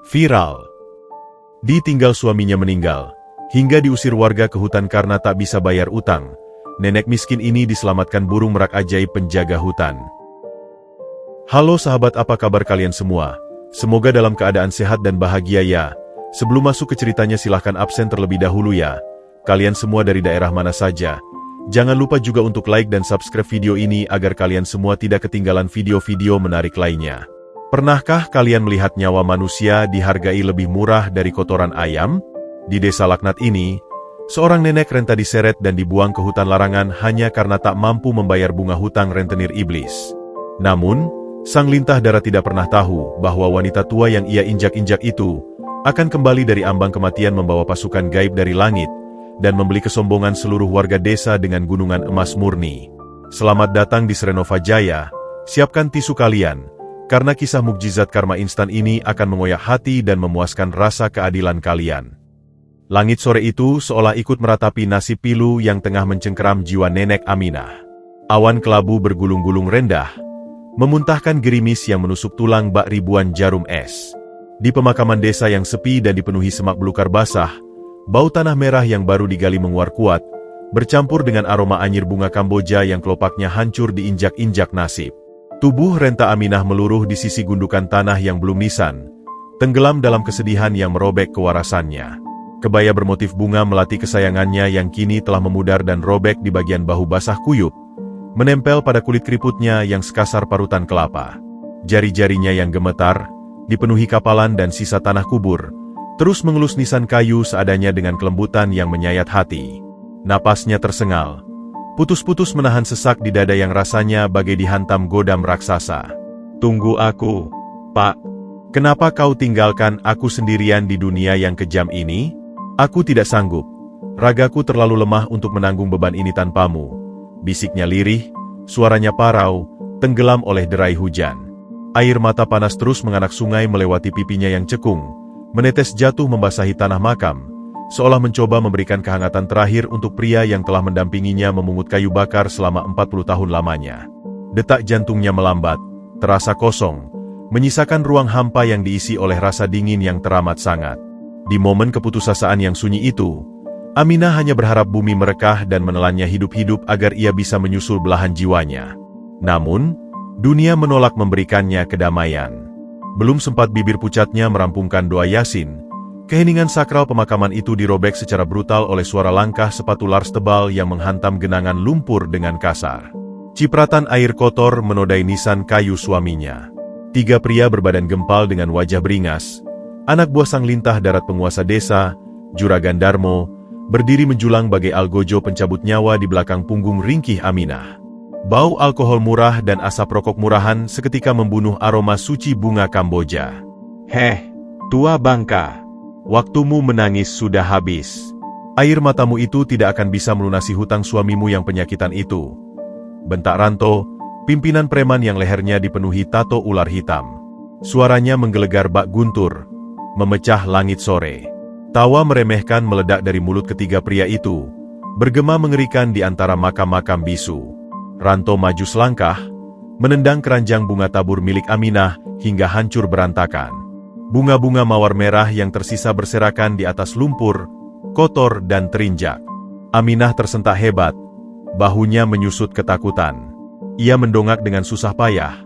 Viral. Ditinggal suaminya meninggal, hingga diusir warga ke hutan karena tak bisa bayar utang. Nenek miskin ini diselamatkan burung merak ajaib penjaga hutan. Halo sahabat, apa kabar kalian semua? Semoga dalam keadaan sehat dan bahagia ya. Sebelum masuk ke ceritanya silahkan absen terlebih dahulu ya. Kalian semua dari daerah mana saja? Jangan lupa juga untuk like dan subscribe video ini agar kalian semua tidak ketinggalan video-video menarik lainnya. Pernahkah kalian melihat nyawa manusia dihargai lebih murah dari kotoran ayam? Di desa laknat ini, seorang nenek renta diseret dan dibuang ke hutan larangan hanya karena tak mampu membayar bunga hutang rentenir iblis. Namun, sang lintah darah tidak pernah tahu bahwa wanita tua yang ia injak-injak itu akan kembali dari ambang kematian membawa pasukan gaib dari langit dan membeli kesombongan seluruh warga desa dengan gunungan emas murni. Selamat datang di Serenova Jaya, siapkan tisu kalian, karena kisah mukjizat karma instan ini akan mengoyak hati dan memuaskan rasa keadilan kalian. Langit sore itu seolah ikut meratapi nasib pilu yang tengah mencengkeram jiwa nenek Aminah. Awan kelabu bergulung-gulung rendah, memuntahkan gerimis yang menusuk tulang bak ribuan jarum es. Di pemakaman desa yang sepi dan dipenuhi semak belukar basah, bau tanah merah yang baru digali menguar kuat, bercampur dengan aroma anyir bunga Kamboja yang kelopaknya hancur diinjak-injak nasib. Tubuh renta Aminah meluruh di sisi gundukan tanah yang belum nisan, tenggelam dalam kesedihan yang merobek kewarasannya. Kebaya bermotif bunga melati kesayangannya yang kini telah memudar dan robek di bagian bahu basah kuyup, menempel pada kulit keriputnya yang sekasar parutan kelapa. Jari-jarinya yang gemetar, dipenuhi kapalan dan sisa tanah kubur, terus mengelus nisan kayu seadanya dengan kelembutan yang menyayat hati. Napasnya tersengal, putus-putus menahan sesak di dada yang rasanya bagai dihantam godam raksasa. Tunggu aku, Pak. Kenapa kau tinggalkan aku sendirian di dunia yang kejam ini? Aku tidak sanggup. Ragaku terlalu lemah untuk menanggung beban ini tanpamu. Bisiknya lirih, suaranya parau, tenggelam oleh derai hujan. Air mata panas terus menganak sungai melewati pipinya yang cekung, menetes jatuh membasahi tanah makam, seolah mencoba memberikan kehangatan terakhir untuk pria yang telah mendampinginya memungut kayu bakar selama 40 tahun lamanya. Detak jantungnya melambat, terasa kosong, menyisakan ruang hampa yang diisi oleh rasa dingin yang teramat sangat. Di momen keputusasaan yang sunyi itu, Aminah hanya berharap bumi merekah dan menelannya hidup-hidup agar ia bisa menyusul belahan jiwanya. Namun, dunia menolak memberikannya kedamaian. Belum sempat bibir pucatnya merampungkan doa Yasin, keheningan sakral pemakaman itu dirobek secara brutal oleh suara langkah sepatu lars tebal yang menghantam genangan lumpur dengan kasar. Cipratan air kotor menodai nisan kayu suaminya. 3 pria berbadan gempal dengan wajah beringas, anak buah sang lintah darat penguasa desa, Juragan Darmo, berdiri menjulang bagai algojo pencabut nyawa di belakang punggung ringkih Aminah. Bau alkohol murah dan asap rokok murahan seketika membunuh aroma suci bunga Kamboja. Heh, tua bangka, waktumu menangis sudah habis. Air matamu itu tidak akan bisa melunasi hutang suamimu yang penyakitan itu. Bentak Ranto, pimpinan preman yang lehernya dipenuhi tato ular hitam. Suaranya menggelegar bak guntur, memecah langit sore. Tawa meremehkan meledak dari mulut ketiga pria itu, bergema mengerikan di antara makam-makam bisu. Ranto maju selangkah, menendang keranjang bunga tabur milik Aminah hingga hancur berantakan. Bunga-bunga mawar merah yang tersisa berserakan di atas lumpur, kotor dan terinjak. Aminah tersentak hebat, bahunya menyusut ketakutan. Ia mendongak dengan susah payah,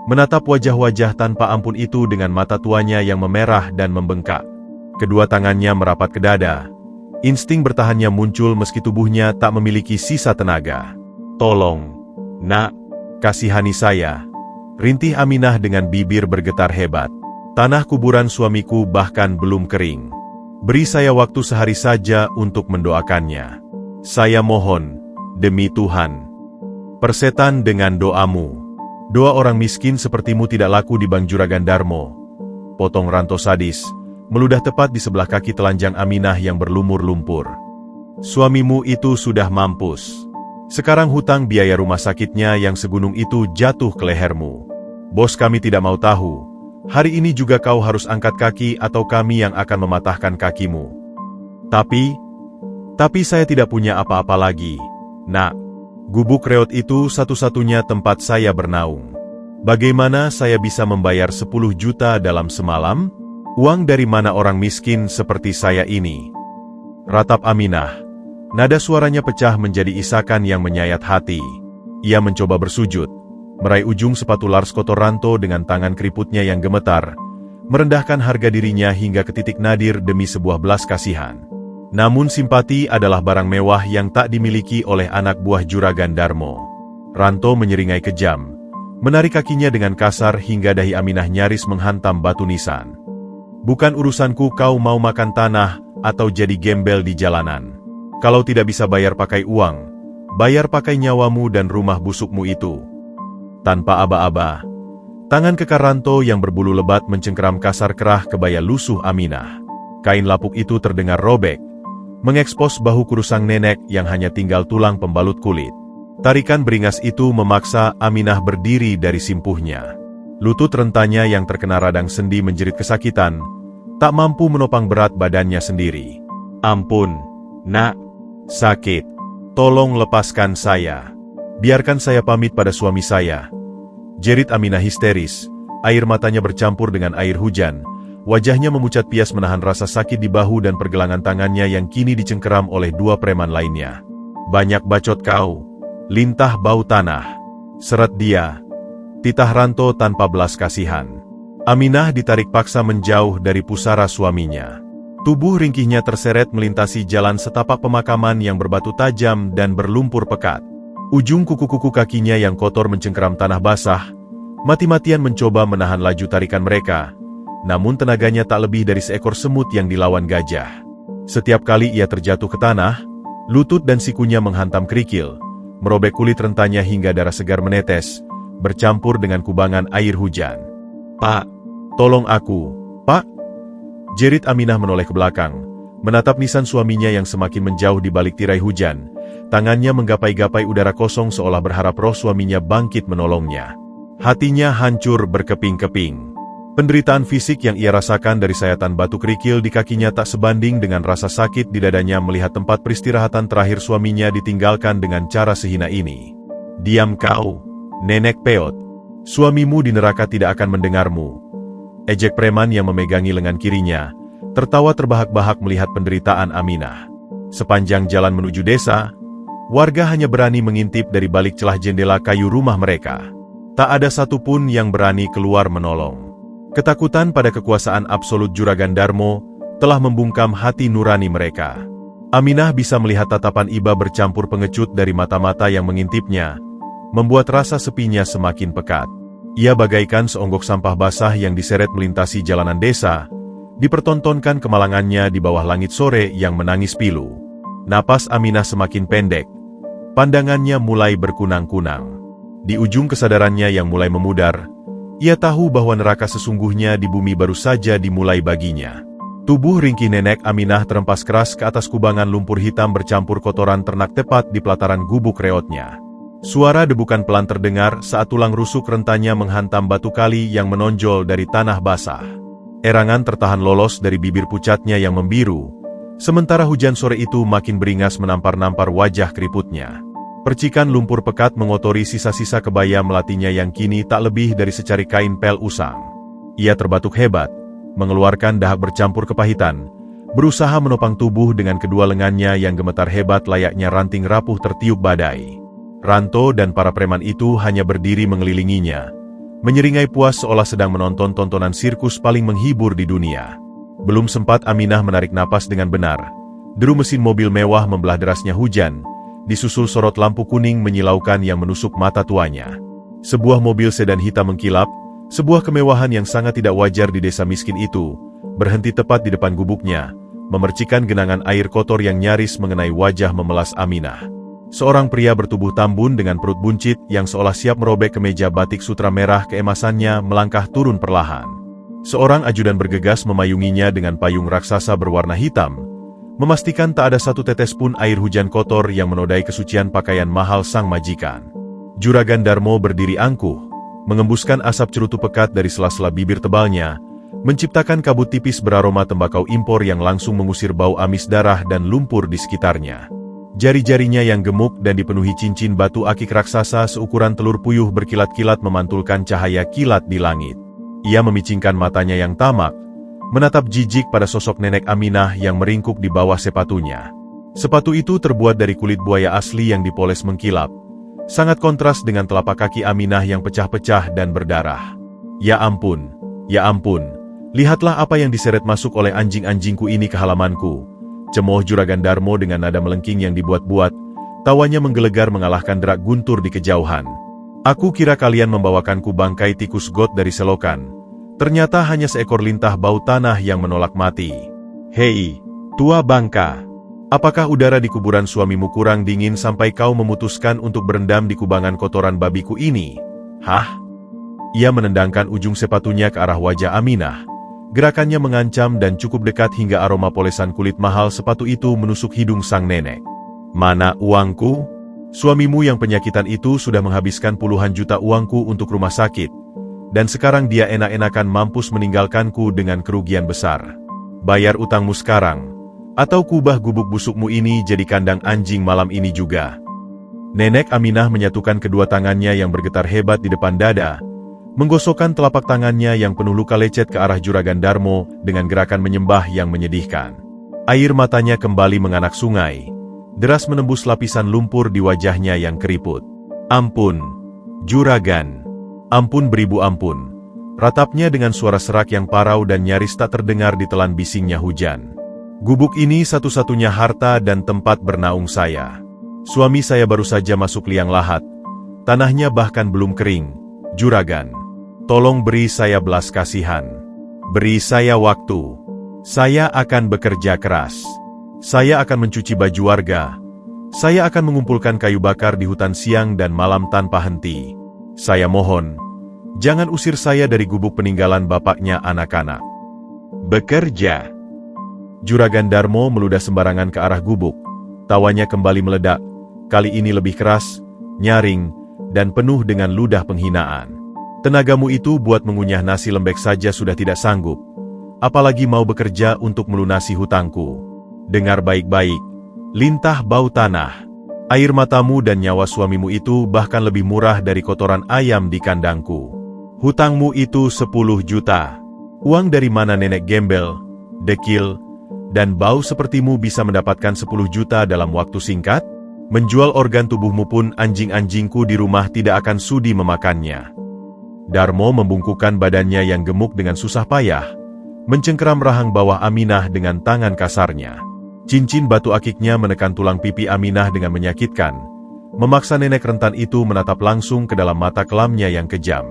menatap wajah-wajah tanpa ampun itu dengan mata tuanya yang memerah dan membengkak. Kedua tangannya merapat ke dada. Insting bertahannya muncul meski tubuhnya tak memiliki sisa tenaga. Tolong, nak, kasihani saya. Rintih Aminah dengan bibir bergetar hebat. Tanah kuburan suamiku bahkan belum kering. Beri saya waktu sehari saja untuk mendoakannya. Saya mohon, demi Tuhan. Persetan dengan doamu. Doa orang miskin sepertimu tidak laku di Bang Juragan Darmo. Potong Ranto sadis, meludah tepat di sebelah kaki telanjang Aminah yang berlumur lumpur. Suamimu itu sudah mampus. Sekarang hutang biaya rumah sakitnya yang segunung itu jatuh ke lehermu. Bos kami tidak mau tahu. Hari ini juga kau harus angkat kaki atau kami yang akan mematahkan kakimu. Tapi saya tidak punya apa-apa lagi, nak. Gubuk reot itu satu-satunya tempat saya bernaung. Bagaimana saya bisa membayar 10 juta dalam semalam? Uang dari mana orang miskin seperti saya ini? Ratap Aminah. Nada suaranya pecah menjadi isakan yang menyayat hati. Ia mencoba bersujud, meraih ujung sepatu Lars kotor Ranto dengan tangan keriputnya yang gemetar, merendahkan harga dirinya hingga ke titik nadir demi sebuah belas kasihan. Namun simpati adalah barang mewah yang tak dimiliki oleh anak buah Juragan Darmo. Ranto menyeringai kejam, menarik kakinya dengan kasar hingga dahi Aminah nyaris menghantam batu nisan. Bukan urusanku kau mau makan tanah atau jadi gembel di jalanan. Kalau tidak bisa bayar pakai uang, bayar pakai nyawamu dan rumah busukmu itu. Tanpa aba-aba, tangan kekar Ranto yang berbulu lebat mencengkeram kasar kerah kebaya lusuh Aminah. Kain lapuk itu terdengar robek, mengekspos bahu kurusang nenek yang hanya tinggal tulang pembalut kulit. Tarikan beringas itu memaksa Aminah berdiri dari simpuhnya. Lutut rentanya yang terkena radang sendi menjerit kesakitan, tak mampu menopang berat badannya sendiri. Ampun, nak. Sakit. Tolong lepaskan saya. Biarkan saya pamit pada suami saya. Jerit Aminah histeris, air matanya bercampur dengan air hujan. Wajahnya memucat pias menahan rasa sakit di bahu dan pergelangan tangannya yang kini dicengkeram oleh dua preman lainnya. Banyak bacot kau. Lintah bau tanah. Seret dia. Titah Ranto tanpa belas kasihan. Aminah ditarik paksa menjauh dari pusara suaminya. Tubuh ringkihnya terseret melintasi jalan setapak pemakaman yang berbatu tajam dan berlumpur pekat. Ujung kuku-kuku kakinya yang kotor mencengkeram tanah basah, mati-matian mencoba menahan laju tarikan mereka, namun tenaganya tak lebih dari seekor semut yang dilawan gajah. Setiap kali ia terjatuh ke tanah, lutut dan sikunya menghantam kerikil, merobek kulit rentanya hingga darah segar menetes, bercampur dengan kubangan air hujan. "Pak, tolong aku, Pak!" Jerit Aminah menoleh ke belakang, menatap nisan suaminya yang semakin menjauh di balik tirai hujan. Tangannya menggapai-gapai udara kosong seolah berharap roh suaminya bangkit menolongnya. Hatinya hancur berkeping-keping. Penderitaan fisik yang ia rasakan dari sayatan batu kerikil di kakinya tak sebanding dengan rasa sakit di dadanya melihat tempat peristirahatan terakhir suaminya ditinggalkan dengan cara sehina ini. "Diam kau, nenek peot. Suamimu di neraka tidak akan mendengarmu." Ejek preman yang memegangi lengan kirinya, tertawa terbahak-bahak melihat penderitaan Aminah. Sepanjang jalan menuju desa, warga hanya berani mengintip dari balik celah jendela kayu rumah mereka. Tak ada satupun yang berani keluar menolong. Ketakutan pada kekuasaan absolut Juragan Darmo telah membungkam hati nurani mereka. Aminah bisa melihat tatapan iba bercampur pengecut dari mata-mata yang mengintipnya, membuat rasa sepinya semakin pekat. Ia bagaikan seonggok sampah basah yang diseret melintasi jalanan desa, dipertontonkan kemalangannya di bawah langit sore yang menangis pilu. Napas Aminah semakin pendek, pandangannya mulai berkunang-kunang. Di ujung kesadarannya yang mulai memudar, ia tahu bahwa neraka sesungguhnya di bumi baru saja dimulai baginya. Tubuh ringkih nenek Aminah terempas keras ke atas kubangan lumpur hitam bercampur kotoran ternak tepat di pelataran gubuk reotnya. Suara debukan pelan terdengar saat tulang rusuk rentanya menghantam batu kali yang menonjol dari tanah basah. Erangan tertahan lolos dari bibir pucatnya yang membiru, sementara hujan sore itu makin beringas menampar-nampar wajah keriputnya. Percikan lumpur pekat mengotori sisa-sisa kebaya melatinya yang kini tak lebih dari secari kain pel usang. Ia terbatuk hebat, mengeluarkan dahak bercampur kepahitan, berusaha menopang tubuh dengan kedua lengannya yang gemetar hebat layaknya ranting rapuh tertiup badai. Ranto dan para preman itu hanya berdiri mengelilinginya, menyeringai puas seolah sedang menonton tontonan sirkus paling menghibur di dunia. Belum sempat Aminah menarik napas dengan benar, deru mesin mobil mewah membelah derasnya hujan, disusul sorot lampu kuning menyilaukan yang menusuk mata tuanya. Sebuah mobil sedan hitam mengkilap, sebuah kemewahan yang sangat tidak wajar di desa miskin itu, berhenti tepat di depan gubuknya, memercikan genangan air kotor yang nyaris mengenai wajah memelas Aminah. Seorang pria bertubuh tambun dengan perut buncit yang seolah siap merobek kemeja batik sutra merah keemasannya melangkah turun perlahan. Seorang ajudan bergegas memayunginya dengan payung raksasa berwarna hitam, memastikan tak ada satu tetes pun air hujan kotor yang menodai kesucian pakaian mahal sang majikan. Juragan Darmo berdiri angkuh, mengembuskan asap cerutu pekat dari sela-sela bibir tebalnya, menciptakan kabut tipis beraroma tembakau impor yang langsung mengusir bau amis darah dan lumpur di sekitarnya. Jari-jarinya yang gemuk dan dipenuhi cincin batu akik raksasa seukuran telur puyuh berkilat-kilat memantulkan cahaya kilat di langit. Ia memicingkan matanya yang tamak, menatap jijik pada sosok nenek Aminah yang meringkuk di bawah sepatunya. Sepatu itu terbuat dari kulit buaya asli yang dipoles mengkilap. Sangat kontras dengan telapak kaki Aminah yang pecah-pecah dan berdarah. Ya ampun, lihatlah apa yang diseret masuk oleh anjing-anjingku ini ke halamanku. Cemooh Juragan Darmo dengan nada melengking yang dibuat-buat, tawanya menggelegar mengalahkan derak guntur di kejauhan. Aku kira kalian membawakanku bangkai tikus got dari selokan. Ternyata hanya seekor lintah bau tanah yang menolak mati. Hei, tua bangka. Apakah udara di kuburan suamimu kurang dingin sampai kau memutuskan untuk berendam di kubangan kotoran babiku ini? Hah? Ia menendangkan ujung sepatunya ke arah wajah Aminah. Gerakannya mengancam dan cukup dekat hingga aroma polesan kulit mahal sepatu itu menusuk hidung sang nenek. Mana uangku? Suamimu yang penyakitan itu sudah menghabiskan puluhan juta uangku untuk rumah sakit. Dan sekarang dia enak-enakan mampus meninggalkanku dengan kerugian besar. Bayar utangmu sekarang, atau kubah gubuk busukmu ini jadi kandang anjing malam ini juga. Nenek Aminah menyatukan kedua tangannya yang bergetar hebat di depan dada, menggosokkan telapak tangannya yang penuh luka lecet ke arah Juragan Darmo dengan gerakan menyembah yang menyedihkan. Air matanya kembali menganak sungai, deras menembus lapisan lumpur di wajahnya yang keriput. Ampun, Juragan. Ampun beribu ampun. Ratapnya dengan suara serak yang parau dan nyaris tak terdengar ditelan bisingnya hujan. Gubuk ini satu-satunya harta dan tempat bernaung saya. Suami saya baru saja masuk liang lahat. Tanahnya bahkan belum kering. Juragan, tolong beri saya belas kasihan. Beri saya waktu. Saya akan bekerja keras. Saya akan mencuci baju warga. Saya akan mengumpulkan kayu bakar di hutan siang dan malam tanpa henti. Saya mohon, jangan usir saya dari gubuk peninggalan bapaknya anak-anak. Bekerja. Juragan Darmo meludah sembarangan ke arah gubuk. Tawanya kembali meledak, kali ini lebih keras, nyaring, dan penuh dengan ludah penghinaan. Tenagamu itu buat mengunyah nasi lembek saja sudah tidak sanggup. Apalagi mau bekerja untuk melunasi hutangku. Dengar baik-baik, lintah bau tanah. Air matamu dan nyawa suamimu itu bahkan lebih murah dari kotoran ayam di kandangku. Hutangmu itu 10 juta. Uang dari mana nenek gembel, dekil, dan bau sepertimu bisa mendapatkan 10 juta dalam waktu singkat? Menjual organ tubuhmu pun anjing-anjingku di rumah tidak akan sudi memakannya. Darmo membungkukkan badannya yang gemuk dengan susah payah, mencengkeram rahang bawah Aminah dengan tangan kasarnya. Cincin batu akiknya menekan tulang pipi Aminah dengan menyakitkan, memaksa nenek rentan itu menatap langsung ke dalam mata kelamnya yang kejam.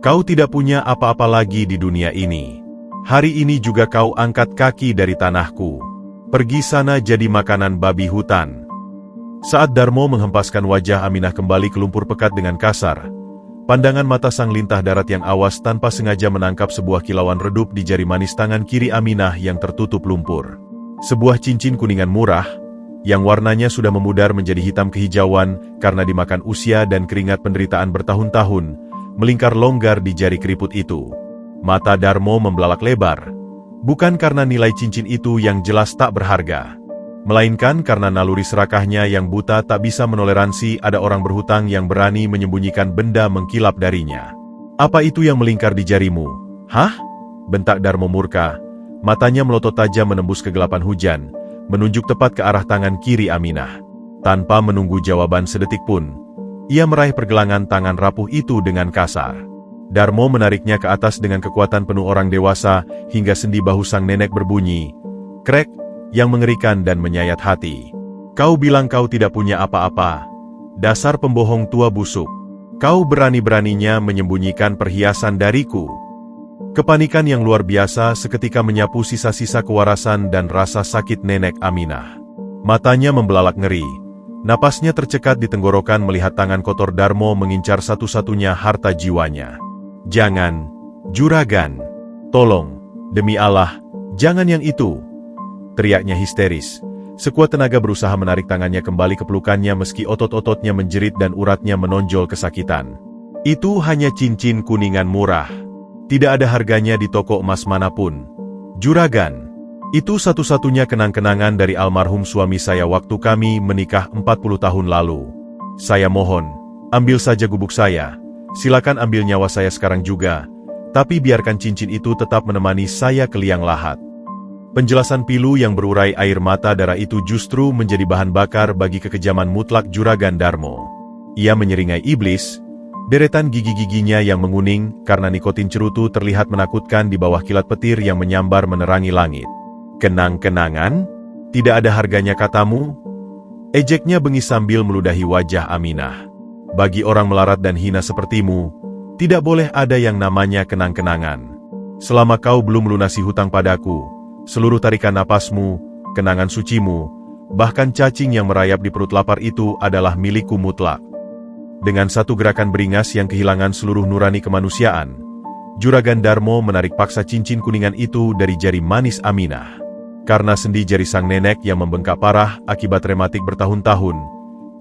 Kau tidak punya apa-apa lagi di dunia ini. Hari ini juga kau angkat kaki dari tanahku. Pergi sana jadi makanan babi hutan. Saat Darmo menghempaskan wajah Aminah kembali ke lumpur pekat dengan kasar, pandangan mata sang lintah darat yang awas tanpa sengaja menangkap sebuah kilauan redup di jari manis tangan kiri Aminah yang tertutup lumpur. Sebuah cincin kuningan murah, yang warnanya sudah memudar menjadi hitam kehijauan karena dimakan usia dan keringat penderitaan bertahun-tahun, melingkar longgar di jari keriput itu. Mata Darmo membelalak lebar, bukan karena nilai cincin itu yang jelas tak berharga, melainkan karena naluri serakahnya yang buta tak bisa menoleransi ada orang berhutang yang berani menyembunyikan benda mengkilap darinya. Apa itu yang melingkar di jarimu? Hah? Bentak Darmo murka. Matanya melotot tajam menembus kegelapan hujan, menunjuk tepat ke arah tangan kiri Aminah. Tanpa menunggu jawaban sedetik pun, ia meraih pergelangan tangan rapuh itu dengan kasar. Darmo menariknya ke atas dengan kekuatan penuh orang dewasa, hingga sendi bahu sang nenek berbunyi, krek, yang mengerikan dan menyayat hati. Kau bilang kau tidak punya apa-apa. Dasar pembohong tua busuk. Kau berani-beraninya menyembunyikan perhiasan dariku. Kepanikan yang luar biasa seketika menyapu sisa-sisa kewarasan dan rasa sakit nenek Aminah. Matanya membelalak ngeri. Napasnya tercekat di tenggorokan melihat tangan kotor Darmo mengincar satu-satunya harta jiwanya. Jangan, Juragan. Tolong, demi Allah, jangan yang itu. Teriaknya histeris. Sekuat tenaga berusaha menarik tangannya kembali ke pelukannya meski otot-ototnya menjerit dan uratnya menonjol kesakitan. Itu hanya cincin kuningan murah. Tidak ada harganya di toko emas manapun. Juragan, itu satu-satunya kenang-kenangan dari almarhum suami saya waktu kami menikah 40 tahun lalu. Saya mohon, ambil saja gubuk saya. Silakan ambil nyawa saya sekarang juga. Tapi biarkan cincin itu tetap menemani saya ke liang lahat. Penjelasan pilu yang berurai air mata darah itu justru menjadi bahan bakar bagi kekejaman mutlak Juragan Darmo. Ia menyeringai iblis, deretan gigi-giginya yang menguning karena nikotin cerutu terlihat menakutkan di bawah kilat petir yang menyambar menerangi langit. Kenang-kenangan? Tidak ada harganya katamu? Ejeknya bengis sambil meludahi wajah Aminah. Bagi orang melarat dan hina sepertimu, tidak boleh ada yang namanya kenang-kenangan. Selama kau belum melunasi hutang padaku, seluruh tarikan napasmu, kenangan sucimu, bahkan cacing yang merayap di perut lapar itu adalah milikku mutlak. Dengan satu gerakan beringas yang kehilangan seluruh nurani kemanusiaan, Juragan Darmo menarik paksa cincin kuningan itu dari jari manis Aminah. Karena sendi jari sang nenek yang membengkak parah akibat rematik bertahun-tahun,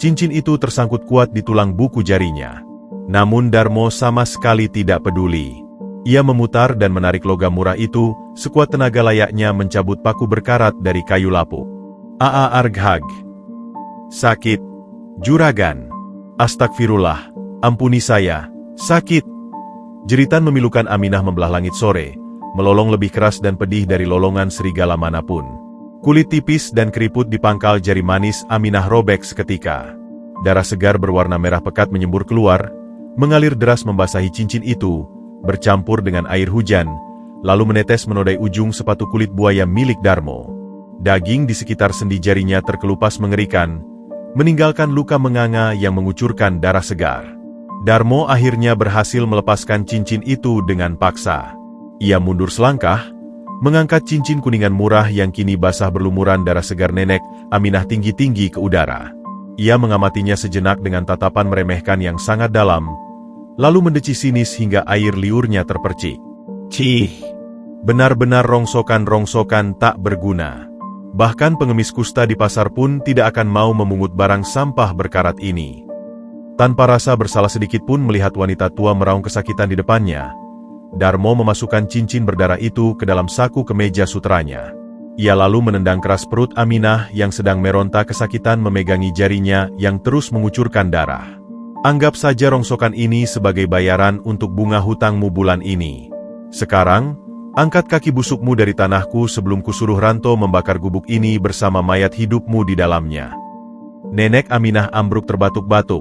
cincin itu tersangkut kuat di tulang buku jarinya. Namun Darmo sama sekali tidak peduli. Ia memutar dan menarik logam murah itu, sekuat tenaga layaknya mencabut paku berkarat dari kayu lapuk. Arghag. Sakit. Juragan. Astagfirullah. Ampuni saya. Sakit. Jeritan memilukan Aminah membelah langit sore, melolong lebih keras dan pedih dari lolongan serigala manapun. Kulit tipis dan keriput di pangkal jari manis Aminah robek seketika. Darah segar berwarna merah pekat menyembur keluar, mengalir deras membasahi cincin itu, bercampur dengan air hujan, lalu menetes menodai ujung sepatu kulit buaya milik Darmo. Daging di sekitar sendi jarinya terkelupas mengerikan, meninggalkan luka menganga yang mengucurkan darah segar. Darmo akhirnya berhasil melepaskan cincin itu dengan paksa. Ia mundur selangkah, mengangkat cincin kuningan murah yang kini basah berlumuran darah segar nenek Aminah tinggi-tinggi ke udara. Ia mengamatinya sejenak dengan tatapan meremehkan yang sangat dalam, lalu mendeci sinis hingga air liurnya terpercik. Cih, benar-benar rongsokan-rongsokan tak berguna. Bahkan pengemis kusta di pasar pun tidak akan mau memungut barang sampah berkarat ini. Tanpa rasa bersalah sedikit pun melihat wanita tua meraung kesakitan di depannya, Darmo memasukkan cincin berdarah itu ke dalam saku kemeja sutranya. Ia lalu menendang keras perut Aminah yang sedang meronta kesakitan memegangi jarinya yang terus mengucurkan darah. Anggap saja rongsokan ini sebagai bayaran untuk bunga hutangmu bulan ini. Sekarang, angkat kaki busukmu dari tanahku sebelum kusuruh Ranto membakar gubuk ini bersama mayat hidupmu di dalamnya. Nenek Aminah ambruk terbatuk-batuk,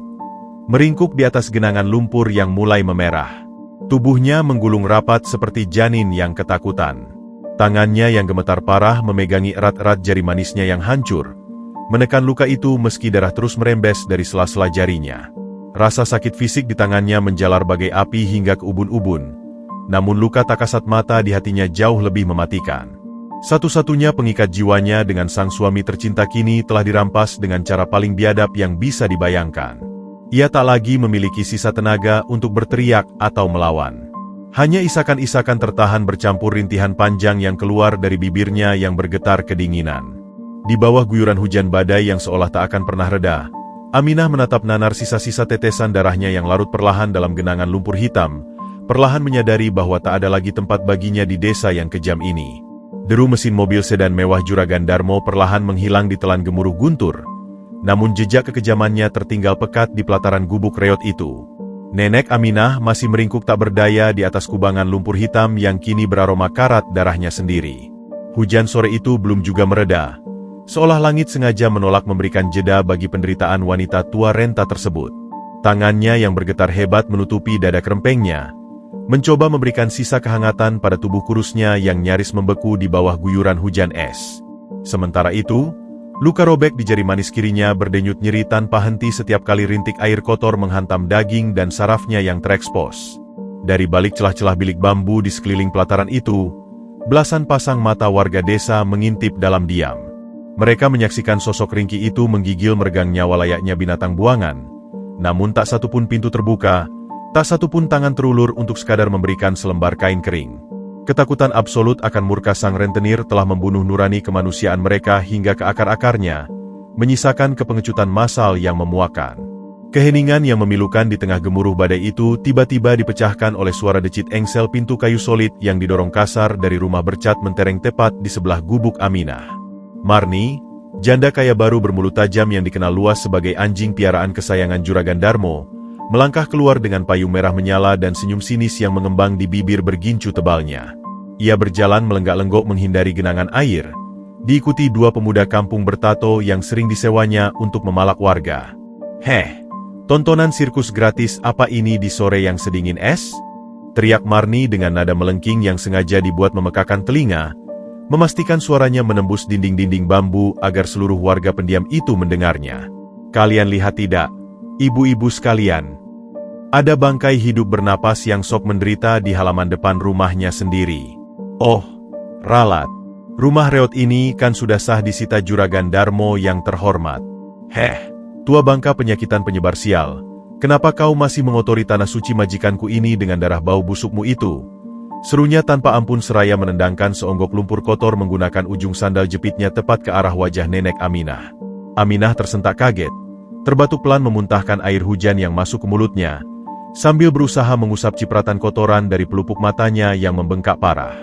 meringkuk di atas genangan lumpur yang mulai memerah. Tubuhnya menggulung rapat seperti janin yang ketakutan. Tangannya yang gemetar parah memegangi erat-erat jari manisnya yang hancur, menekan luka itu meski darah terus merembes dari sela-sela jarinya. Rasa sakit fisik di tangannya menjalar bagai api hingga ke ubun-ubun, namun luka tak kasat mata di hatinya jauh lebih mematikan. Satu-satunya pengikat jiwanya dengan sang suami tercinta kini telah dirampas dengan cara paling biadab yang bisa dibayangkan. Ia tak lagi memiliki sisa tenaga untuk berteriak atau melawan. Hanya isakan-isakan tertahan bercampur rintihan panjang yang keluar dari bibirnya yang bergetar kedinginan. Di bawah guyuran hujan badai yang seolah tak akan pernah reda, Aminah menatap nanar sisa-sisa tetesan darahnya yang larut perlahan dalam genangan lumpur hitam, perlahan menyadari bahwa tak ada lagi tempat baginya di desa yang kejam ini. Deru mesin mobil sedan mewah Juragan Darmo perlahan menghilang di telan gemuruh guntur, namun jejak kekejamannya tertinggal pekat di pelataran gubuk reot itu. Nenek Aminah masih meringkuk tak berdaya di atas kubangan lumpur hitam yang kini beraroma karat darahnya sendiri. Hujan sore itu belum juga mereda, seolah langit sengaja menolak memberikan jeda bagi penderitaan wanita tua renta tersebut. Tangannya yang bergetar hebat menutupi dada kerempengnya, mencoba memberikan sisa kehangatan pada tubuh kurusnya yang nyaris membeku di bawah guyuran hujan es. Sementara itu, luka robek di jari manis kirinya berdenyut nyeri tanpa henti setiap kali rintik air kotor menghantam daging dan sarafnya yang terekspos. Dari balik celah-celah bilik bambu di sekeliling pelataran itu, belasan pasang mata warga desa mengintip dalam diam. Mereka menyaksikan sosok ringkih itu menggigil meregang nyawa layaknya binatang buangan. Namun tak satupun pintu terbuka, tak satupun tangan terulur untuk sekadar memberikan selembar kain kering. Ketakutan absolut akan murka sang rentenir telah membunuh nurani kemanusiaan mereka hingga ke akar-akarnya, menyisakan kepengecutan massal yang memuakkan. Keheningan yang memilukan di tengah gemuruh badai itu tiba-tiba dipecahkan oleh suara decit engsel pintu kayu solid yang didorong kasar dari rumah bercat mentereng tepat di sebelah gubuk Aminah. Marni, janda kaya baru bermulut tajam yang dikenal luas sebagai anjing piaraan kesayangan Juragan Darmo, melangkah keluar dengan payung merah menyala dan senyum sinis yang mengembang di bibir bergincu tebalnya. Ia berjalan melenggak-lenggok menghindari genangan air, diikuti dua pemuda kampung bertato yang sering disewanya untuk memalak warga. "Heh, tontonan sirkus gratis apa ini di sore yang sedingin es?" teriak Marni dengan nada melengking yang sengaja dibuat memekakan telinga, memastikan suaranya menembus dinding-dinding bambu agar seluruh warga pendiam itu mendengarnya. "Kalian lihat tidak, ibu-ibu sekalian? Ada bangkai hidup bernapas yang sok menderita di halaman depan rumahnya sendiri. Oh, ralat. Rumah reot ini kan sudah sah disita Juragan Darmo yang terhormat. Heh, tua bangka penyakitan penyebar sial. Kenapa kau masih mengotori tanah suci majikanku ini dengan darah bau busukmu itu?" serunya tanpa ampun seraya menendangkan seonggok lumpur kotor menggunakan ujung sandal jepitnya tepat ke arah wajah Nenek Aminah. Aminah tersentak kaget, terbatuk pelan memuntahkan air hujan yang masuk ke mulutnya, sambil berusaha mengusap cipratan kotoran dari pelupuk matanya yang membengkak parah.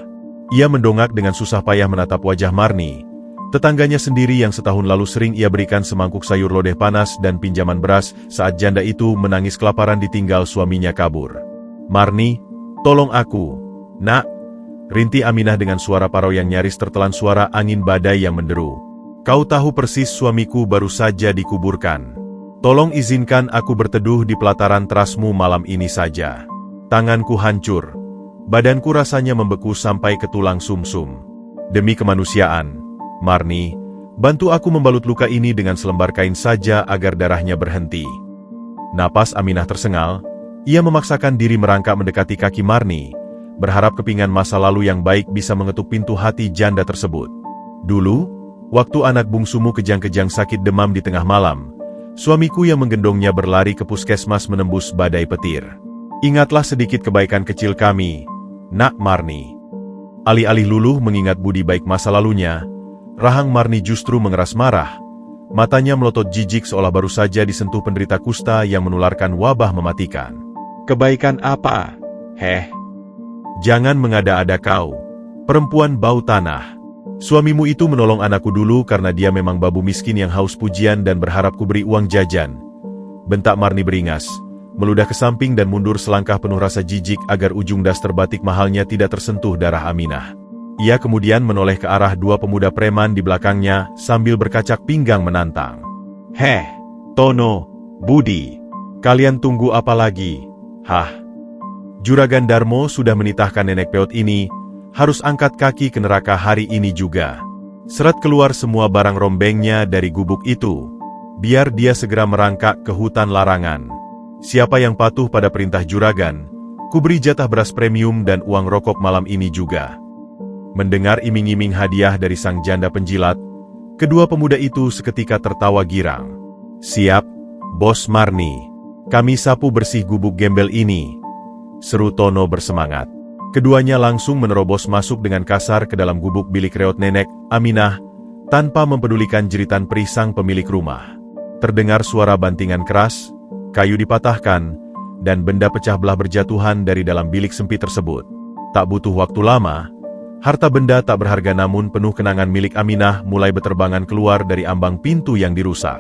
Ia mendongak dengan susah payah menatap wajah Marni, tetangganya sendiri yang setahun lalu sering ia berikan semangkuk sayur lodeh panas dan pinjaman beras saat janda itu menangis kelaparan ditinggal suaminya kabur. "Marni, tolong aku, nak," rintih Aminah dengan suara parau yang nyaris tertelan suara angin badai yang menderu. "Kau tahu persis suamiku baru saja dikuburkan. Tolong izinkan aku berteduh di pelataran terasmu malam ini saja. Tanganku hancur, badanku rasanya membeku sampai ke tulang sumsum. Demi kemanusiaan, Marni, bantu aku membalut luka ini dengan selembar kain saja agar darahnya berhenti." Napas Aminah tersengal, ia memaksakan diri merangkak mendekati kaki Marni, berharap kepingan masa lalu yang baik bisa mengetuk pintu hati janda tersebut. "Dulu, waktu anak bungsumu kejang-kejang sakit demam di tengah malam, suamiku yang menggendongnya berlari ke puskesmas menembus badai petir. Ingatlah sedikit kebaikan kecil kami, nak Marni." Alih-alih luluh mengingat budi baik masa lalunya, rahang Marni justru mengeras marah. Matanya melotot jijik seolah baru saja disentuh penderita kusta yang menularkan wabah mematikan. "Kebaikan apa? Heh. Jangan mengada-ada kau, perempuan bau tanah. Suamimu itu menolong anakku dulu karena dia memang babu miskin yang haus pujian dan berharap ku beri uang jajan," bentak Marni beringas, meludah ke samping dan mundur selangkah penuh rasa jijik agar ujung daster batik mahalnya tidak tersentuh darah Aminah. Ia kemudian menoleh ke arah dua pemuda preman di belakangnya sambil berkacak pinggang menantang. "Heh, Tono, Budi, kalian tunggu apa lagi? Hah? Juragan Darmo sudah menitahkan nenek peot ini, harus angkat kaki ke neraka hari ini juga. Seret keluar semua barang rombengnya dari gubuk itu. Biar dia segera merangkak ke hutan larangan. Siapa yang patuh pada perintah juragan, ku beri jatah beras premium dan uang rokok malam ini juga." Mendengar iming-iming hadiah dari sang janda penjilat, kedua pemuda itu seketika tertawa girang. "Siap, Bos Marni. Kami sapu bersih gubuk gembel ini," seru Tono bersemangat. Keduanya langsung menerobos masuk dengan kasar ke dalam gubuk bilik reot Nenek Aminah, tanpa mempedulikan jeritan perih sang pemilik rumah. Terdengar suara bantingan keras, kayu dipatahkan, dan benda pecah belah berjatuhan dari dalam bilik sempit tersebut. Tak butuh waktu lama, harta benda tak berharga namun penuh kenangan milik Aminah mulai berterbangan keluar dari ambang pintu yang dirusak.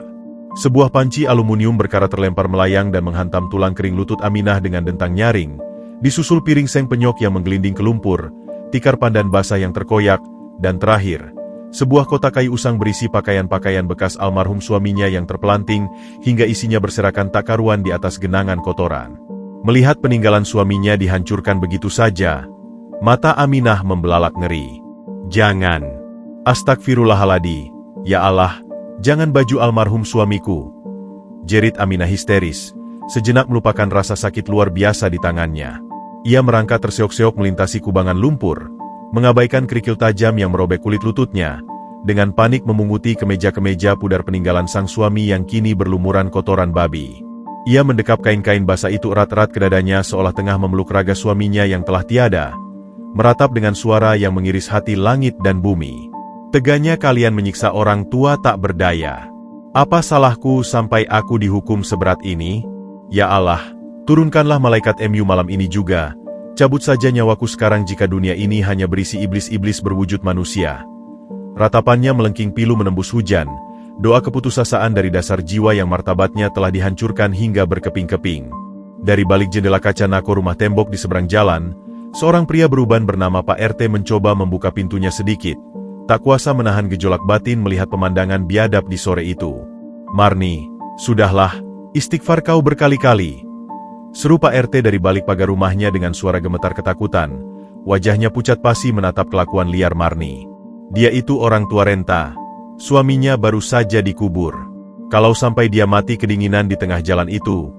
Sebuah panci aluminium berkarat terlempar melayang dan menghantam tulang kering lutut Aminah dengan dentang nyaring, disusul piring seng penyok yang menggelinding ke lumpur, tikar pandan basah yang terkoyak, dan terakhir, sebuah kotak kayu usang berisi pakaian-pakaian bekas almarhum suaminya yang terpelanting hingga isinya berserakan tak karuan di atas genangan kotoran. Melihat peninggalan suaminya dihancurkan begitu saja, mata Aminah membelalak ngeri. "Jangan. Astagfirullahaladzim. Ya Allah, jangan baju almarhum suamiku," jerit Aminah histeris, sejenak melupakan rasa sakit luar biasa di tangannya. Ia merangkak terseok-seok melintasi kubangan lumpur, mengabaikan kerikil tajam yang merobek kulit lututnya, dengan panik memunguti kemeja-kemeja pudar peninggalan sang suami yang kini berlumuran kotoran babi. Ia mendekap kain-kain basah itu erat-erat ke dadanya seolah tengah memeluk raga suaminya yang telah tiada, meratap dengan suara yang mengiris hati langit dan bumi. "Teganya kalian menyiksa orang tua tak berdaya. Apa salahku sampai aku dihukum seberat ini? Ya Allah, turunkanlah malaikat MU malam ini juga. Cabut saja nyawaku sekarang jika dunia ini hanya berisi iblis-iblis berwujud manusia." Ratapannya melengking pilu menembus hujan, doa keputusasaan dari dasar jiwa yang martabatnya telah dihancurkan hingga berkeping-keping. Dari balik jendela kaca nako rumah tembok di seberang jalan, seorang pria beruban bernama Pak RT mencoba membuka pintunya sedikit. Tak kuasa menahan gejolak batin melihat pemandangan biadab di sore itu. "Marni, sudahlah, istighfar kau berkali-kali," seru Pak RT dari balik pagar rumahnya dengan suara gemetar ketakutan. Wajahnya pucat pasi menatap kelakuan liar Marni. Dia itu orang tua Renta. Suaminya baru saja dikubur. Kalau sampai dia mati kedinginan di tengah jalan itu,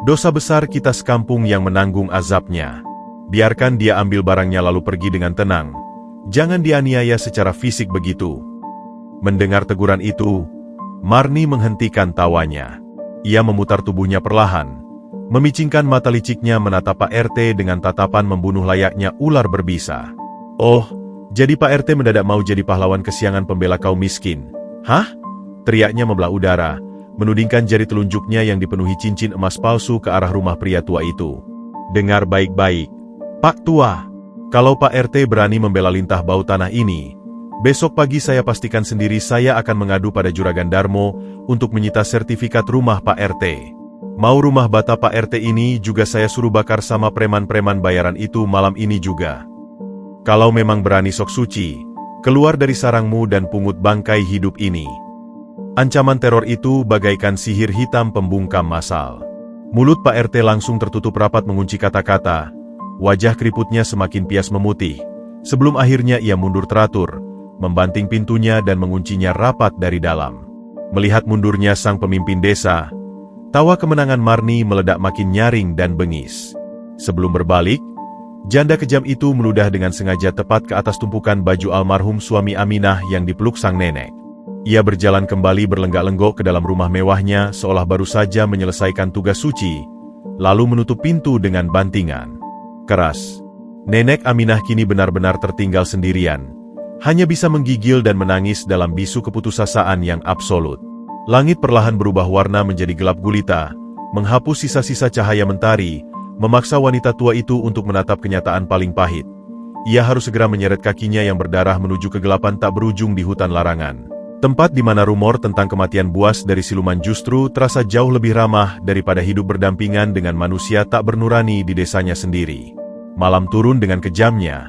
dosa besar kita sekampung yang menanggung azabnya. Biarkan dia ambil barangnya lalu pergi dengan tenang. Jangan dianiaya secara fisik begitu. Mendengar teguran itu, Marni menghentikan tawanya. Ia memutar tubuhnya perlahan, memicingkan mata liciknya menatap Pak RT dengan tatapan membunuh layaknya ular berbisa. "Oh, jadi Pak RT mendadak mau jadi pahlawan kesiangan pembela kaum miskin? Hah?" teriaknya membelah udara, menudingkan jari telunjuknya yang dipenuhi cincin emas palsu ke arah rumah pria tua itu. "Dengar baik-baik, Pak Tua. Kalau Pak RT berani membela lintah bau tanah ini, besok pagi saya pastikan sendiri saya akan mengadu pada Juragan Darmo untuk menyita sertifikat rumah Pak RT. Mau rumah bata Pak RT ini juga saya suruh bakar sama preman-preman bayaran itu malam ini juga. Kalau memang berani sok suci, keluar dari sarangmu dan pungut bangkai hidup ini." Ancaman teror itu bagaikan sihir hitam pembungkam massal. Mulut Pak RT langsung tertutup rapat mengunci kata-kata. Wajah keriputnya semakin pias memutih, sebelum akhirnya ia mundur teratur, membanting pintunya dan menguncinya rapat dari dalam. Melihat mundurnya sang pemimpin desa, tawa kemenangan Marni meledak makin nyaring dan bengis. Sebelum berbalik, janda kejam itu meludah dengan sengaja tepat ke atas tumpukan baju almarhum suami Aminah yang dipeluk sang nenek. Ia berjalan kembali berlenggak-lenggok ke dalam rumah mewahnya seolah baru saja menyelesaikan tugas suci, lalu menutup pintu dengan bantingan keras. Nenek Aminah kini benar-benar tertinggal sendirian, hanya bisa menggigil dan menangis dalam bisu keputusasaan yang absolut. Langit perlahan berubah warna menjadi gelap gulita, menghapus sisa-sisa cahaya mentari, memaksa wanita tua itu untuk menatap kenyataan paling pahit. Ia harus segera menyeret kakinya yang berdarah menuju kegelapan tak berujung di hutan larangan. Tempat di mana rumor tentang kematian buas dari siluman justru terasa jauh lebih ramah daripada hidup berdampingan dengan manusia tak bernurani di desanya sendiri. Malam turun dengan kejamnya,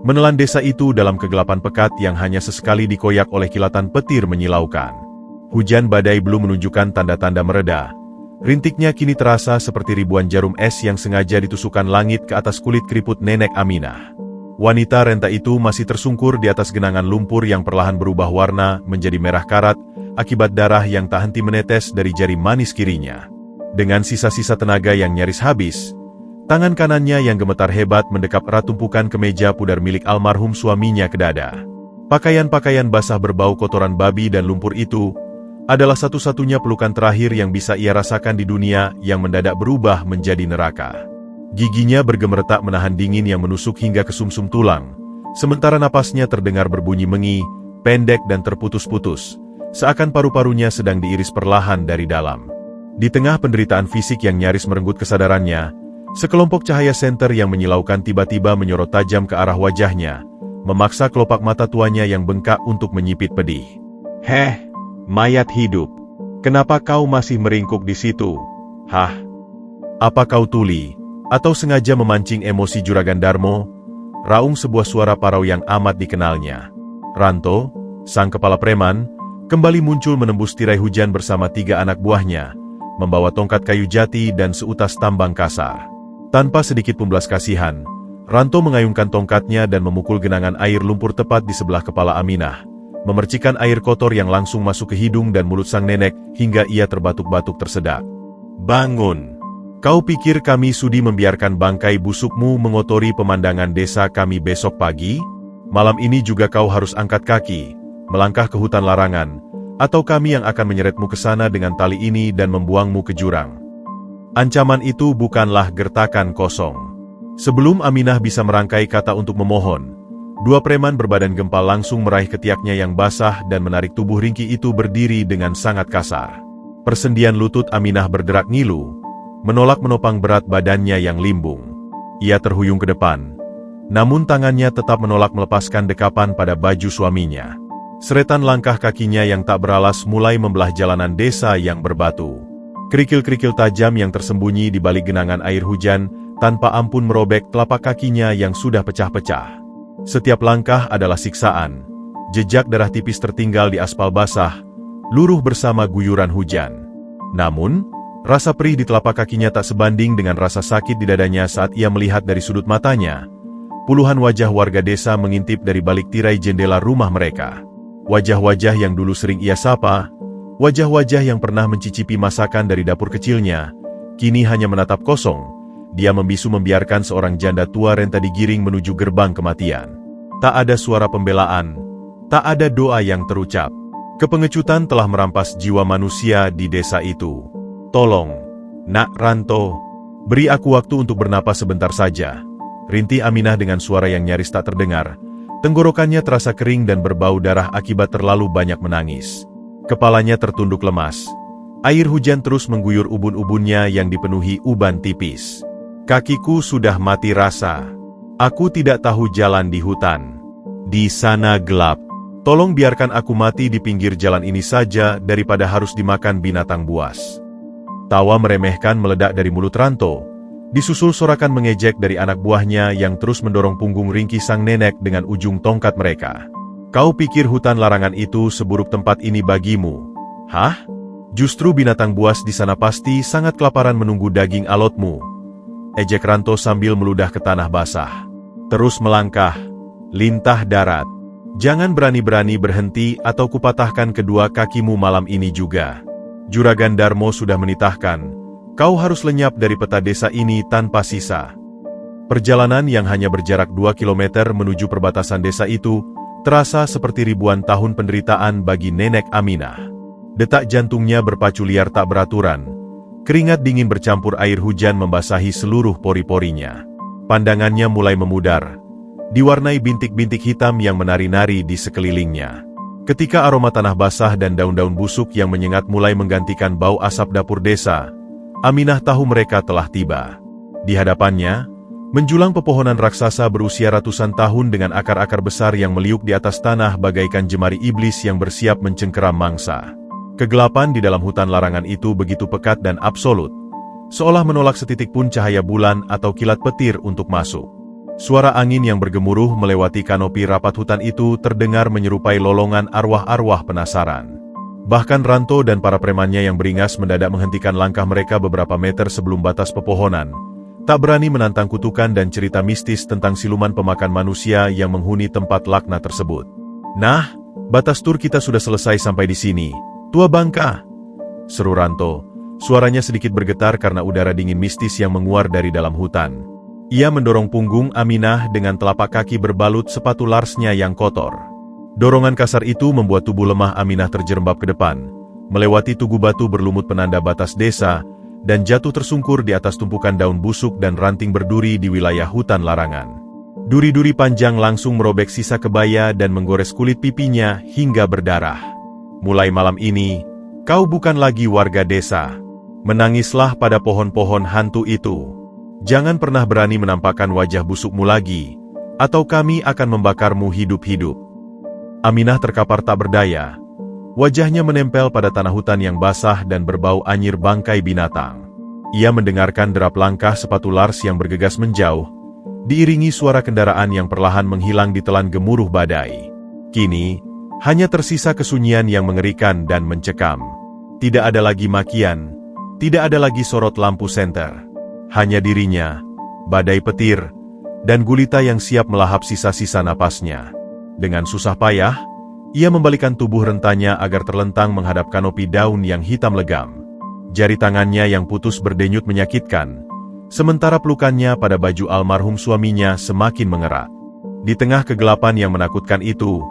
menelan desa itu dalam kegelapan pekat yang hanya sesekali dikoyak oleh kilatan petir menyilaukan. Hujan badai belum menunjukkan tanda-tanda mereda. Rintiknya kini terasa seperti ribuan jarum es yang sengaja ditusukkan langit ke atas kulit keriput nenek Aminah. Wanita renta itu masih tersungkur di atas genangan lumpur yang perlahan berubah warna menjadi merah karat akibat darah yang tak henti menetes dari jari manis kirinya. Dengan sisa-sisa tenaga yang nyaris habis, tangan kanannya yang gemetar hebat mendekap erat tumpukan kemeja pudar milik almarhum suaminya ke dada. Pakaian-pakaian basah berbau kotoran babi dan lumpur itu adalah satu-satunya pelukan terakhir yang bisa ia rasakan di dunia yang mendadak berubah menjadi neraka. Giginya bergemeretak menahan dingin yang menusuk hingga ke sumsum tulang, sementara napasnya terdengar berbunyi mengi, pendek dan terputus-putus, seakan paru-parunya sedang diiris perlahan dari dalam. Di tengah penderitaan fisik yang nyaris merenggut kesadarannya, sekelompok cahaya senter yang menyilaukan tiba-tiba menyorot tajam ke arah wajahnya, memaksa kelopak mata tuanya yang bengkak untuk menyipit pedih. "Heh, mayat hidup. Kenapa kau masih meringkuk di situ? Hah? Apa kau tuli? Atau sengaja memancing emosi Juragan Darmo?" Raung sebuah suara parau yang amat dikenalnya. Ranto, sang kepala preman, kembali muncul menembus tirai hujan bersama 3 anak buahnya, membawa tongkat kayu jati dan seutas tambang kasar. Tanpa sedikit pembelas kasihan, Ranto mengayunkan tongkatnya dan memukul genangan air lumpur tepat di sebelah kepala Aminah, memercikan air kotor yang langsung masuk ke hidung dan mulut sang nenek hingga ia terbatuk-batuk tersedak. "Bangun! Kau pikir kami sudi membiarkan bangkai busukmu mengotori pemandangan desa kami besok pagi? Malam ini juga kau harus angkat kaki, melangkah ke hutan larangan, atau kami yang akan menyeretmu ke sana dengan tali ini dan membuangmu ke jurang." Ancaman itu bukanlah gertakan kosong. Sebelum Aminah bisa merangkai kata untuk memohon, 2 preman berbadan gempal langsung meraih ketiaknya yang basah dan menarik tubuh ringkih itu berdiri dengan sangat kasar. Persendian lutut Aminah berderak ngilu, menolak menopang berat badannya yang limbung. Ia terhuyung ke depan, namun tangannya tetap menolak melepaskan dekapan pada baju suaminya. Seretan langkah kakinya yang tak beralas mulai membelah jalanan desa yang berbatu. Kerikil-kerikil tajam yang tersembunyi di balik genangan air hujan tanpa ampun merobek telapak kakinya yang sudah pecah-pecah. Setiap langkah adalah siksaan. Jejak darah tipis tertinggal di aspal basah, luruh bersama guyuran hujan. Namun, rasa perih di telapak kakinya tak sebanding dengan rasa sakit di dadanya saat ia melihat dari sudut matanya. Puluhan wajah warga desa mengintip dari balik tirai jendela rumah mereka. Wajah-wajah yang dulu sering ia sapa, wajah-wajah yang pernah mencicipi masakan dari dapur kecilnya, kini hanya menatap kosong. Dia membisu membiarkan seorang janda tua renta digiring menuju gerbang kematian. Tak ada suara pembelaan, tak ada doa yang terucap. Kepengecutan telah merampas jiwa manusia di desa itu. Tolong, Nak Ranto, beri aku waktu untuk bernapas sebentar saja. Rintih Aminah dengan suara yang nyaris tak terdengar. Tenggorokannya terasa kering dan berbau darah akibat terlalu banyak menangis. Kepalanya tertunduk lemas. Air hujan terus mengguyur ubun-ubunnya yang dipenuhi uban tipis. Kakiku sudah mati rasa. Aku tidak tahu jalan di hutan. Di sana gelap. Tolong biarkan aku mati di pinggir jalan ini saja daripada harus dimakan binatang buas. Tawa meremehkan meledak dari mulut Ranto. Disusul sorakan mengejek dari anak buahnya yang terus mendorong punggung ringkih sang nenek dengan ujung tongkat mereka. Kau pikir hutan larangan itu seburuk tempat ini bagimu? Hah? Justru binatang buas di sana pasti sangat kelaparan menunggu daging alotmu. Ejek Ranto sambil meludah ke tanah basah. Terus melangkah, lintah darat. Jangan berani-berani berhenti atau kupatahkan kedua kakimu malam ini juga. Juragan Darmo sudah menitahkan, kau harus lenyap dari peta desa ini tanpa sisa. Perjalanan yang hanya berjarak 2 kilometer menuju perbatasan desa itu, terasa seperti ribuan tahun penderitaan bagi Nenek Aminah. Detak jantungnya berpacu liar tak beraturan. Keringat dingin bercampur air hujan membasahi seluruh pori-porinya. Pandangannya mulai memudar, diwarnai bintik-bintik hitam yang menari-nari di sekelilingnya. Ketika aroma tanah basah dan daun-daun busuk yang menyengat mulai menggantikan bau asap dapur desa, Aminah tahu mereka telah tiba. Di hadapannya, menjulang pepohonan raksasa berusia ratusan tahun dengan akar-akar besar yang meliuk di atas tanah bagaikan jemari iblis yang bersiap mencengkeram mangsa. Kegelapan di dalam hutan larangan itu begitu pekat dan absolut, seolah menolak setitik pun cahaya bulan atau kilat petir untuk masuk. Suara angin yang bergemuruh melewati kanopi rapat hutan itu terdengar menyerupai lolongan arwah-arwah penasaran. Bahkan Ranto dan para premannya yang beringas mendadak menghentikan langkah mereka beberapa meter sebelum batas pepohonan, tak berani menantang kutukan dan cerita mistis tentang siluman pemakan manusia yang menghuni tempat laknat tersebut. Nah, batas tur kita sudah selesai sampai di sini. Tua bangka, seru Ranto. Suaranya sedikit bergetar karena udara dingin mistis yang menguar dari dalam hutan. Ia mendorong punggung Aminah dengan telapak kaki berbalut sepatu larsnya yang kotor. Dorongan kasar itu membuat tubuh lemah Aminah terjerembab ke depan, melewati tugu batu berlumut penanda batas desa, dan jatuh tersungkur di atas tumpukan daun busuk dan ranting berduri di wilayah hutan larangan. Duri-duri panjang langsung merobek sisa kebaya dan menggores kulit pipinya hingga berdarah. Mulai malam ini, kau bukan lagi warga desa. Menangislah pada pohon-pohon hantu itu. Jangan pernah berani menampakkan wajah busukmu lagi, atau kami akan membakarmu hidup-hidup. Aminah terkapar tak berdaya. Wajahnya menempel pada tanah hutan yang basah dan berbau anyir bangkai binatang. Ia mendengarkan derap langkah sepatu Lars yang bergegas menjauh, diiringi suara kendaraan yang perlahan menghilang di telan gemuruh badai. Kini, hanya tersisa kesunyian yang mengerikan dan mencekam. Tidak ada lagi makian, tidak ada lagi sorot lampu senter. Hanya dirinya, badai petir, dan gulita yang siap melahap sisa-sisa napasnya. Dengan susah payah, ia membalikan tubuh rentanya agar terlentang menghadap kanopi daun yang hitam legam. Jari tangannya yang putus berdenyut menyakitkan, sementara pelukannya pada baju almarhum suaminya semakin mengerat. Di tengah kegelapan yang menakutkan itu,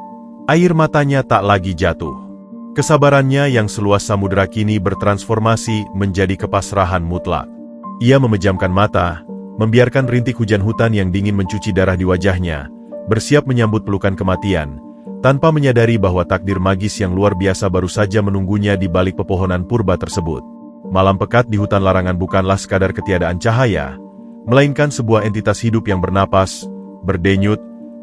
air matanya tak lagi jatuh. Kesabarannya yang seluas samudera kini bertransformasi menjadi kepasrahan mutlak. Ia memejamkan mata, membiarkan rintik hujan hutan yang dingin mencuci darah di wajahnya, bersiap menyambut pelukan kematian, tanpa menyadari bahwa takdir magis yang luar biasa baru saja menunggunya di balik pepohonan purba tersebut. Malam pekat di hutan larangan bukanlah sekadar ketiadaan cahaya, melainkan sebuah entitas hidup yang bernapas, berdenyut,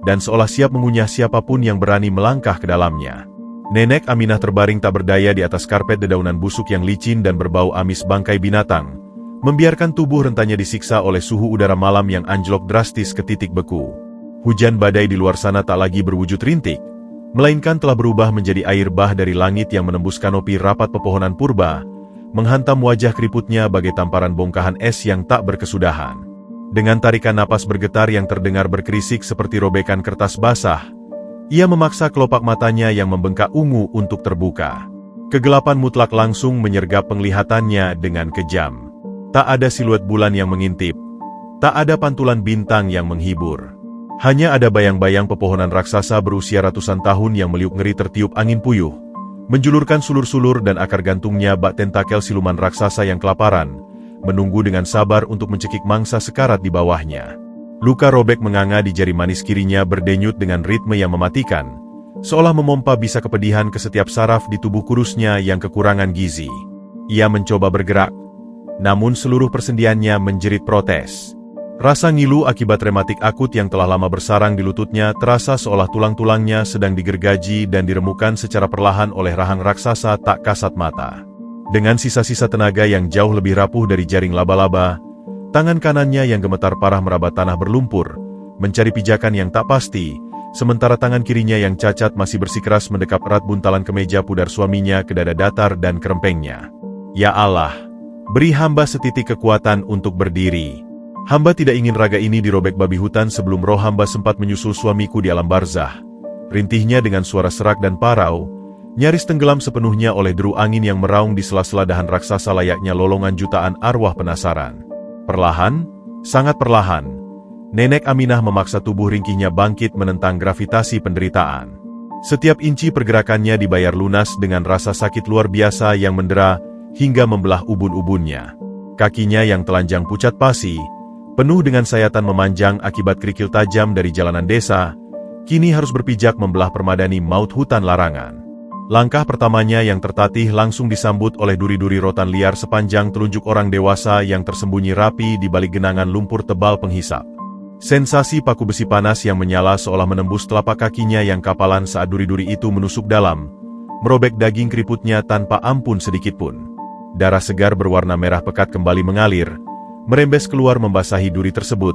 dan seolah siap mengunyah siapapun yang berani melangkah ke dalamnya. Nenek Aminah terbaring tak berdaya di atas karpet dedaunan busuk yang licin dan berbau amis bangkai binatang, membiarkan tubuh rentannya disiksa oleh suhu udara malam yang anjlok drastis ke titik beku. Hujan badai di luar sana tak lagi berwujud rintik, melainkan telah berubah menjadi air bah dari langit yang menembus kanopi rapat pepohonan purba, menghantam wajah keriputnya bagai tamparan bongkahan es yang tak berkesudahan. Dengan tarikan napas bergetar yang terdengar berkerisik seperti robekan kertas basah, ia memaksa kelopak matanya yang membengkak ungu untuk terbuka. Kegelapan mutlak langsung menyergap penglihatannya dengan kejam. Tak ada siluet bulan yang mengintip, tak ada pantulan bintang yang menghibur. Hanya ada bayang-bayang pepohonan raksasa berusia ratusan tahun yang meliuk ngeri tertiup angin puyuh, menjulurkan sulur-sulur dan akar gantungnya bak tentakel siluman raksasa yang kelaparan, menunggu dengan sabar untuk mencekik mangsa sekarat di bawahnya. Luka robek menganga di jari manis kirinya berdenyut dengan ritme yang mematikan, seolah memompa bisa kepedihan ke setiap saraf di tubuh kurusnya yang kekurangan gizi. Ia mencoba bergerak, namun seluruh persendiannya menjerit protes. Rasa ngilu akibat rematik akut yang telah lama bersarang di lututnya terasa seolah tulang-tulangnya sedang digergaji dan diremukan secara perlahan oleh rahang raksasa tak kasat mata. Dengan sisa-sisa tenaga yang jauh lebih rapuh dari jaring laba-laba, tangan kanannya yang gemetar parah merabat tanah berlumpur, mencari pijakan yang tak pasti, sementara tangan kirinya yang cacat masih bersikeras mendekap erat buntalan kemeja pudar suaminya ke dada datar dan kerempengnya. Ya Allah, beri hamba setitik kekuatan untuk berdiri. Hamba tidak ingin raga ini dirobek babi hutan sebelum roh hamba sempat menyusul suamiku di alam barzah. Rintihnya dengan suara serak dan parau, nyaris tenggelam sepenuhnya oleh deru angin yang meraung di sela-sela dahan raksasa layaknya lolongan jutaan arwah penasaran. Perlahan, sangat perlahan, Nenek Aminah memaksa tubuh ringkihnya bangkit menentang gravitasi penderitaan. Setiap inci pergerakannya dibayar lunas dengan rasa sakit luar biasa yang mendera hingga membelah ubun-ubunnya. Kakinya yang telanjang pucat pasi, penuh dengan sayatan memanjang akibat kerikil tajam dari jalanan desa, kini harus berpijak membelah permadani maut hutan larangan. Langkah pertamanya yang tertatih langsung disambut oleh duri-duri rotan liar sepanjang telunjuk orang dewasa yang tersembunyi rapi di balik genangan lumpur tebal penghisap. Sensasi paku besi panas yang menyala seolah menembus telapak kakinya yang kapalan saat duri-duri itu menusuk dalam, merobek daging keriputnya tanpa ampun sedikitpun. Darah segar berwarna merah pekat kembali mengalir, merembes keluar membasahi duri tersebut,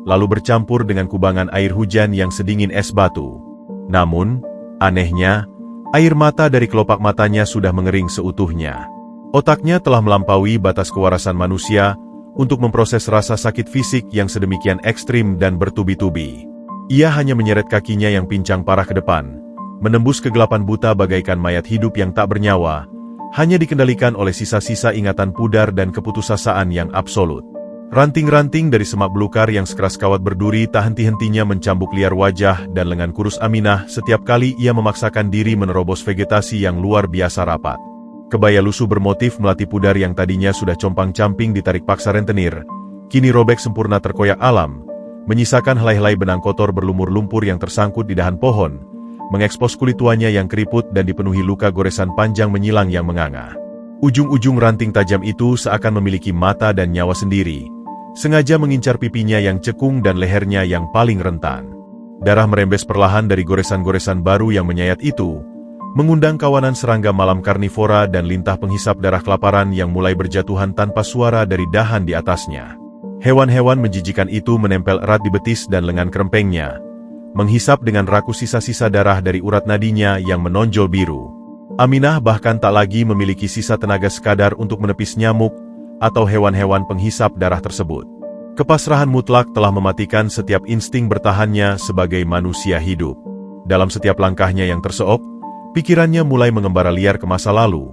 lalu bercampur dengan kubangan air hujan yang sedingin es batu. Namun, anehnya, air mata dari kelopak matanya sudah mengering seutuhnya. Otaknya telah melampaui batas kewarasan manusia untuk memproses rasa sakit fisik yang sedemikian ekstrim dan bertubi-tubi. Ia hanya menyeret kakinya yang pincang parah ke depan, menembus kegelapan buta bagaikan mayat hidup yang tak bernyawa, hanya dikendalikan oleh sisa-sisa ingatan pudar dan keputusasaan yang absolut. Ranting-ranting dari semak belukar yang sekeras kawat berduri tak henti-hentinya mencambuk liar wajah dan lengan kurus Aminah setiap kali ia memaksakan diri menerobos vegetasi yang luar biasa rapat. Kebaya lusuh bermotif melati pudar yang tadinya sudah compang-camping ditarik paksa rentenir, kini robek sempurna terkoyak alam, menyisakan helai-helai benang kotor berlumur lumpur yang tersangkut di dahan pohon, mengekspos kulit tuanya yang keriput dan dipenuhi luka goresan panjang menyilang yang menganga. Ujung-ujung ranting tajam itu seakan memiliki mata dan nyawa sendiri, sengaja mengincar pipinya yang cekung dan lehernya yang paling rentan. Darah merembes perlahan dari goresan-goresan baru yang menyayat itu, mengundang kawanan serangga malam karnivora dan lintah penghisap darah kelaparan yang mulai berjatuhan tanpa suara dari dahan di atasnya. Hewan-hewan menjijikan itu menempel erat di betis dan lengan kerempengnya, menghisap dengan rakus sisa-sisa darah dari urat nadinya yang menonjol biru. Aminah bahkan tak lagi memiliki sisa tenaga sekadar untuk menepis nyamuk atau hewan-hewan penghisap darah tersebut. Kepasrahan mutlak telah mematikan setiap insting bertahannya sebagai manusia hidup. Dalam setiap langkahnya yang terseok, pikirannya mulai mengembara liar ke masa lalu,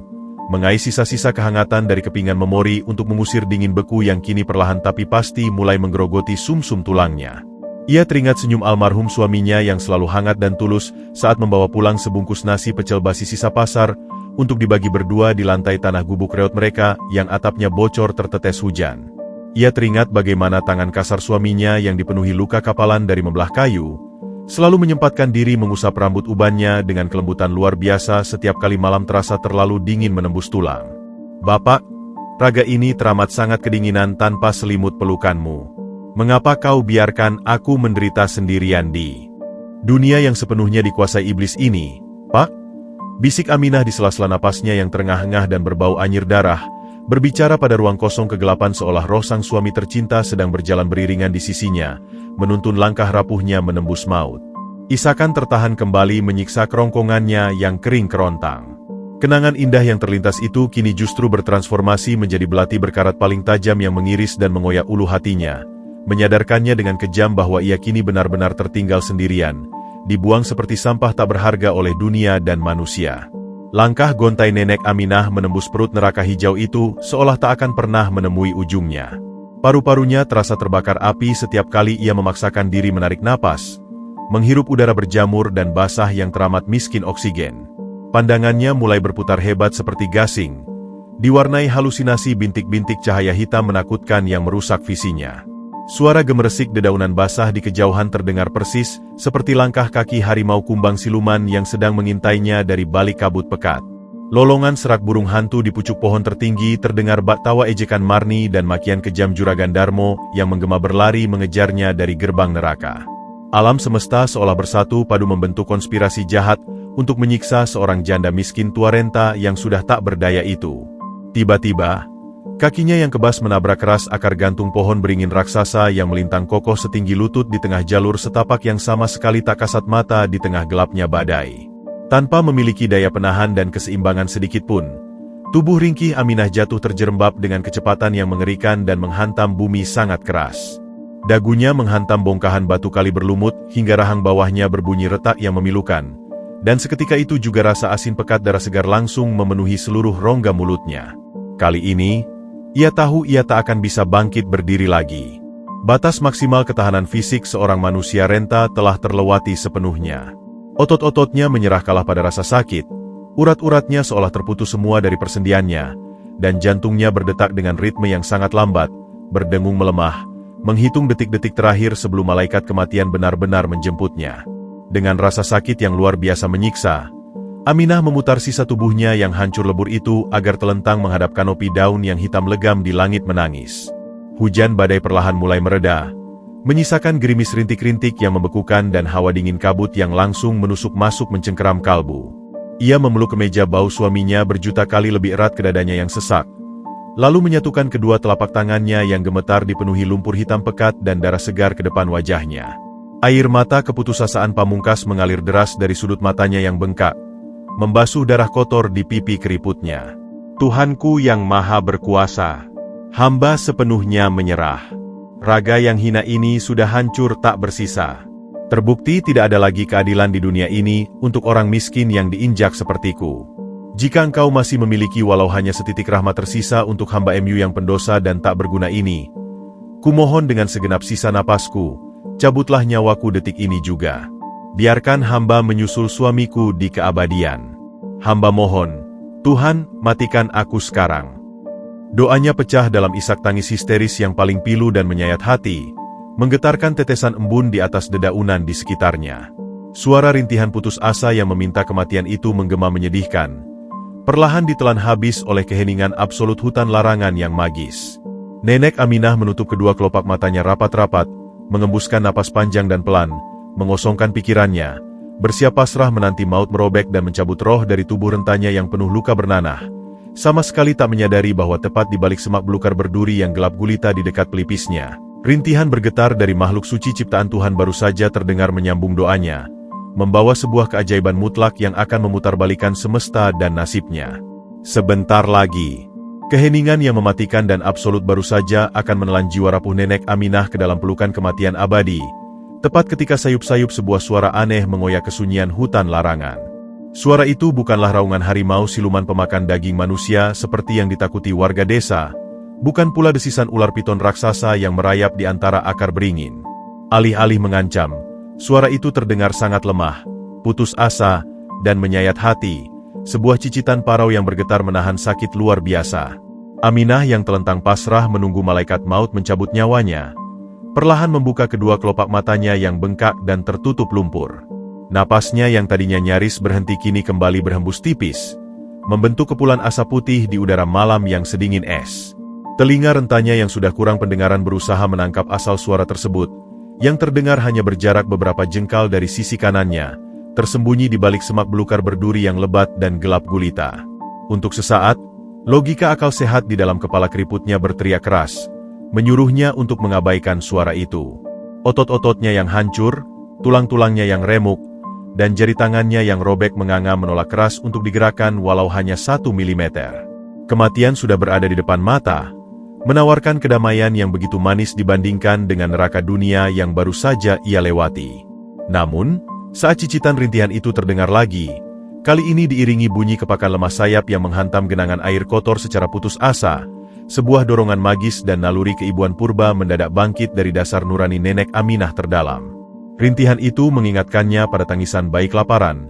mengais sisa-sisa kehangatan dari kepingan memori untuk mengusir dingin beku yang kini perlahan tapi pasti mulai menggerogoti sumsum tulangnya. Ia teringat senyum almarhum suaminya yang selalu hangat dan tulus saat membawa pulang sebungkus nasi pecel basi sisa pasar untuk dibagi berdua di lantai tanah gubuk reot mereka yang atapnya bocor tertetes hujan. Ia teringat bagaimana tangan kasar suaminya yang dipenuhi luka kapalan dari membelah kayu, selalu menyempatkan diri mengusap rambut ubannya dengan kelembutan luar biasa setiap kali malam terasa terlalu dingin menembus tulang. "Bapak, raga ini teramat sangat kedinginan tanpa selimut pelukanmu. Mengapa kau biarkan aku menderita sendirian di dunia yang sepenuhnya dikuasai iblis ini, Pak?" Bisik Aminah di sela-sela napasnya yang terengah-engah dan berbau anyir darah, berbicara pada ruang kosong kegelapan seolah roh sang suami tercinta sedang berjalan beriringan di sisinya, menuntun langkah rapuhnya menembus maut. Isakan tertahan kembali menyiksa kerongkongannya yang kering kerontang. Kenangan indah yang terlintas itu kini justru bertransformasi menjadi belati berkarat paling tajam yang mengiris dan mengoyak ulu hatinya, menyadarkannya dengan kejam bahwa ia kini benar-benar tertinggal sendirian, dibuang seperti sampah tak berharga oleh dunia dan manusia. Langkah gontai nenek Aminah menembus perut neraka hijau itu seolah tak akan pernah menemui ujungnya. Paru-parunya terasa terbakar api setiap kali ia memaksakan diri menarik napas, menghirup udara berjamur dan basah yang teramat miskin oksigen. Pandangannya mulai berputar hebat seperti gasing, diwarnai halusinasi bintik-bintik cahaya hitam menakutkan yang merusak visinya. Suara gemeresik dedaunan basah di kejauhan terdengar persis, seperti langkah kaki harimau kumbang siluman yang sedang mengintainya dari balik kabut pekat. Lolongan serak burung hantu di pucuk pohon tertinggi terdengar bak tawa ejekan Marni dan makian kejam Juragan Darmo yang menggema berlari mengejarnya dari gerbang neraka. Alam semesta seolah bersatu padu membentuk konspirasi jahat untuk menyiksa seorang janda miskin tua renta yang sudah tak berdaya itu. Tiba-tiba, kakinya yang kebas menabrak keras akar gantung pohon beringin raksasa yang melintang kokoh setinggi lutut di tengah jalur setapak yang sama sekali tak kasat mata di tengah gelapnya badai. Tanpa memiliki daya penahan dan keseimbangan sedikitpun, tubuh ringkih Aminah jatuh terjerembab dengan kecepatan yang mengerikan dan menghantam bumi sangat keras. Dagunya menghantam bongkahan batu kali berlumut hingga rahang bawahnya berbunyi retak yang memilukan. Dan seketika itu juga rasa asin pekat darah segar langsung memenuhi seluruh rongga mulutnya. Kali ini, ia tahu ia tak akan bisa bangkit berdiri lagi. Batas maksimal ketahanan fisik seorang manusia renta telah terlewati sepenuhnya. Otot-ototnya menyerah kalah pada rasa sakit, urat-uratnya seolah terputus semua dari persendiannya, dan jantungnya berdetak dengan ritme yang sangat lambat, berdengung melemah, menghitung detik-detik terakhir sebelum malaikat kematian benar-benar menjemputnya. Dengan rasa sakit yang luar biasa menyiksa, Aminah memutar sisa tubuhnya yang hancur lebur itu agar telentang menghadap kanopi daun yang hitam legam di langit menangis. Hujan badai perlahan mulai mereda, menyisakan gerimis rintik-rintik yang membekukan dan hawa dingin kabut yang langsung menusuk masuk mencengkeram kalbu. Ia memeluk kemeja bau suaminya berjuta kali lebih erat ke dadanya yang sesak, lalu menyatukan kedua telapak tangannya yang gemetar dipenuhi lumpur hitam pekat dan darah segar ke depan wajahnya. Air mata keputusasaan pamungkas mengalir deras dari sudut matanya yang bengkak, membasuh darah kotor di pipi keriputnya. Tuhanku yang maha berkuasa, hamba sepenuhnya menyerah. Raga yang hina ini sudah hancur tak bersisa. Terbukti tidak ada lagi keadilan di dunia ini untuk orang miskin yang diinjak sepertiku. Jika engkau masih memiliki walau hanya setitik rahmat tersisa untuk hamba MU yang pendosa dan tak berguna ini, kumohon dengan segenap sisa napasku, cabutlah nyawaku detik ini juga. Biarkan hamba menyusul suamiku di keabadian. Hamba mohon, Tuhan, matikan aku sekarang. Doanya pecah dalam isak tangis histeris yang paling pilu dan menyayat hati, menggetarkan tetesan embun di atas dedaunan di sekitarnya. Suara rintihan putus asa yang meminta kematian itu menggema menyedihkan, perlahan ditelan habis oleh keheningan absolut hutan larangan yang magis. Nenek Aminah menutup kedua kelopak matanya rapat-rapat, mengembuskan napas panjang dan pelan, mengosongkan pikirannya, bersiap pasrah menanti maut merobek dan mencabut roh dari tubuh rentanya yang penuh luka bernanah, sama sekali tak menyadari bahwa tepat di balik semak belukar berduri yang gelap gulita di dekat pelipisnya, rintihan bergetar dari makhluk suci ciptaan Tuhan baru saja terdengar menyambung doanya, membawa sebuah keajaiban mutlak yang akan memutarbalikan semesta dan nasibnya. Sebentar lagi, keheningan yang mematikan dan absolut baru saja akan menelan jiwa rapuh nenek Aminah ke dalam pelukan kematian abadi, tepat ketika sayup-sayup sebuah suara aneh mengoyak kesunyian hutan larangan. Suara itu bukanlah raungan harimau siluman pemakan daging manusia seperti yang ditakuti warga desa, bukan pula desisan ular piton raksasa yang merayap di antara akar beringin. Alih-alih mengancam, suara itu terdengar sangat lemah, putus asa, dan menyayat hati. Sebuah cicitan parau yang bergetar menahan sakit luar biasa. Aminah yang telentang pasrah menunggu malaikat maut mencabut nyawanya, perlahan membuka kedua kelopak matanya yang bengkak dan tertutup lumpur. Napasnya yang tadinya nyaris berhenti kini kembali berhembus tipis, membentuk kepulan asap putih di udara malam yang sedingin es. Telinga rentanya yang sudah kurang pendengaran berusaha menangkap asal suara tersebut, yang terdengar hanya berjarak beberapa jengkal dari sisi kanannya, tersembunyi di balik semak belukar berduri yang lebat dan gelap gulita. Untuk sesaat, logika akal sehat di dalam kepala keriputnya berteriak keras, menyuruhnya untuk mengabaikan suara itu. Otot-ototnya yang hancur, tulang-tulangnya yang remuk, dan jari tangannya yang robek menganga menolak keras untuk digerakkan walau hanya 1 milimeter. Kematian sudah berada di depan mata, menawarkan kedamaian yang begitu manis dibandingkan dengan neraka dunia yang baru saja ia lewati. Namun, saat cicitan rintihan itu terdengar lagi, kali ini diiringi bunyi kepakan lemah sayap yang menghantam genangan air kotor secara putus asa, sebuah dorongan magis dan naluri keibuan purba mendadak bangkit dari dasar nurani nenek Aminah terdalam. Rintihan itu mengingatkannya pada tangisan bayi kelaparan,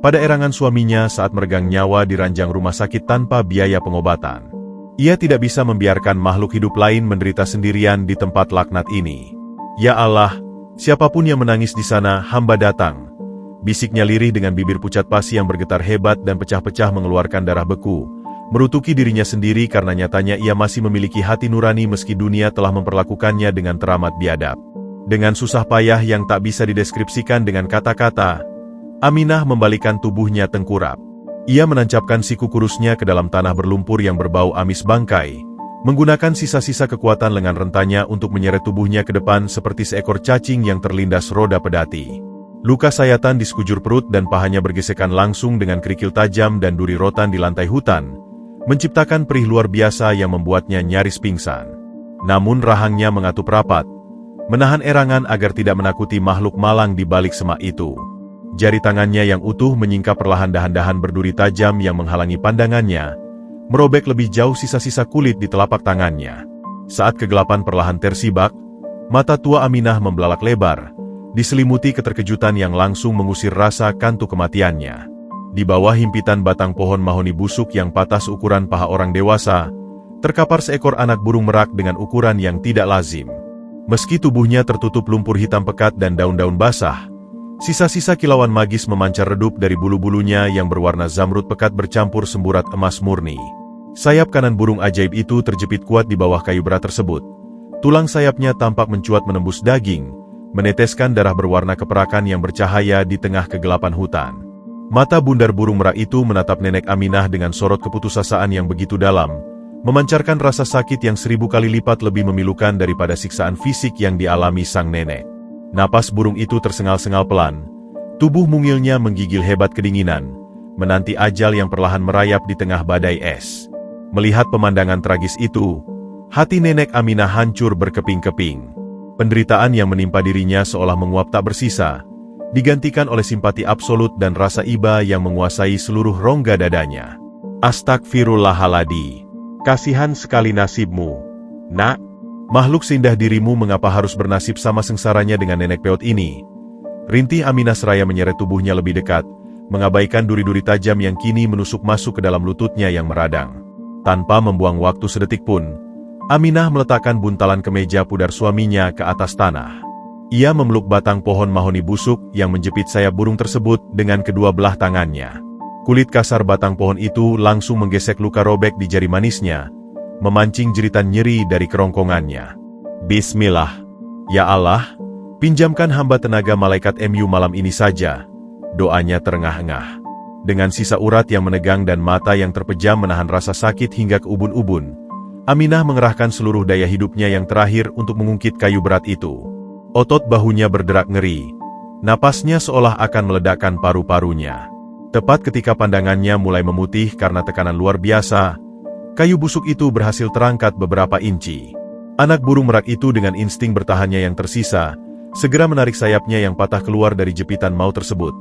pada erangan suaminya saat meregang nyawa di ranjang rumah sakit tanpa biaya pengobatan. Ia tidak bisa membiarkan makhluk hidup lain menderita sendirian di tempat laknat ini. Ya Allah, siapapun yang menangis di sana, hamba datang. Bisiknya lirih dengan bibir pucat pasi yang bergetar hebat dan pecah-pecah mengeluarkan darah beku, merutuki dirinya sendiri karena nyatanya ia masih memiliki hati nurani meski dunia telah memperlakukannya dengan teramat biadab. Dengan susah payah yang tak bisa dideskripsikan dengan kata-kata, Aminah membalikkan tubuhnya tengkurap. Ia menancapkan siku kurusnya ke dalam tanah berlumpur yang berbau amis bangkai, menggunakan sisa-sisa kekuatan lengan rentanya untuk menyeret tubuhnya ke depan seperti seekor cacing yang terlindas roda pedati. Luka sayatan di sekujur perut dan pahanya bergesekan langsung dengan kerikil tajam dan duri rotan di lantai hutan, menciptakan perih luar biasa yang membuatnya nyaris pingsan. Namun rahangnya mengatup rapat, menahan erangan agar tidak menakuti makhluk malang di balik semak itu. Jari tangannya yang utuh menyingkap perlahan dahan-dahan berduri tajam yang menghalangi pandangannya, merobek lebih jauh sisa-sisa kulit di telapak tangannya. Saat kegelapan perlahan tersibak, mata tua Aminah membelalak lebar, diselimuti keterkejutan yang langsung mengusir rasa kantuk kematiannya. Di bawah himpitan batang pohon mahoni busuk yang patas ukuran paha orang dewasa, terkapar seekor anak burung merak dengan ukuran yang tidak lazim. Meski tubuhnya tertutup lumpur hitam pekat dan daun-daun basah, sisa-sisa kilauan magis memancar redup dari bulu-bulunya yang berwarna zamrud pekat bercampur semburat emas murni. Sayap kanan burung ajaib itu terjepit kuat di bawah kayu berat tersebut. Tulang sayapnya tampak mencuat menembus daging, meneteskan darah berwarna keperakan yang bercahaya di tengah kegelapan hutan. Mata bundar burung merak itu menatap nenek Aminah dengan sorot keputusasaan yang begitu dalam, memancarkan rasa sakit yang 1000 kali lipat lebih memilukan daripada siksaan fisik yang dialami sang nenek. Napas burung itu tersengal-sengal pelan, tubuh mungilnya menggigil hebat kedinginan, menanti ajal yang perlahan merayap di tengah badai es. Melihat pemandangan tragis itu, hati nenek Aminah hancur berkeping-keping. Penderitaan yang menimpa dirinya seolah menguap tak bersisa, digantikan oleh simpati absolut dan rasa iba yang menguasai seluruh rongga dadanya. Astagfirullahaladzim. Kasihan sekali nasibmu, nak. Makhluk seindah dirimu mengapa harus bernasib sama sengsaranya dengan nenek peot ini? Rintih Aminah seraya menyeret tubuhnya lebih dekat, mengabaikan duri-duri tajam yang kini menusuk masuk ke dalam lututnya yang meradang. Tanpa membuang waktu sedetik pun, Aminah meletakkan buntalan kemeja pudar suaminya ke atas tanah. Ia memeluk batang pohon mahoni busuk yang menjepit sayap burung tersebut dengan kedua belah tangannya. Kulit kasar batang pohon itu langsung menggesek luka robek di jari manisnya, memancing jeritan nyeri dari kerongkongannya. Bismillah. Ya Allah, pinjamkan hamba tenaga malaikat MU malam ini saja. Doanya terengah-engah. Dengan sisa urat yang menegang dan mata yang terpejam menahan rasa sakit hingga ke ubun-ubun, Aminah mengerahkan seluruh daya hidupnya yang terakhir untuk mengungkit kayu berat itu. Otot bahunya berderak ngeri. Napasnya seolah akan meledakkan paru-parunya. Tepat ketika pandangannya mulai memutih karena tekanan luar biasa, kayu busuk itu berhasil terangkat beberapa inci. Anak burung merak itu dengan insting bertahannya yang tersisa, segera menarik sayapnya yang patah keluar dari jepitan maut tersebut.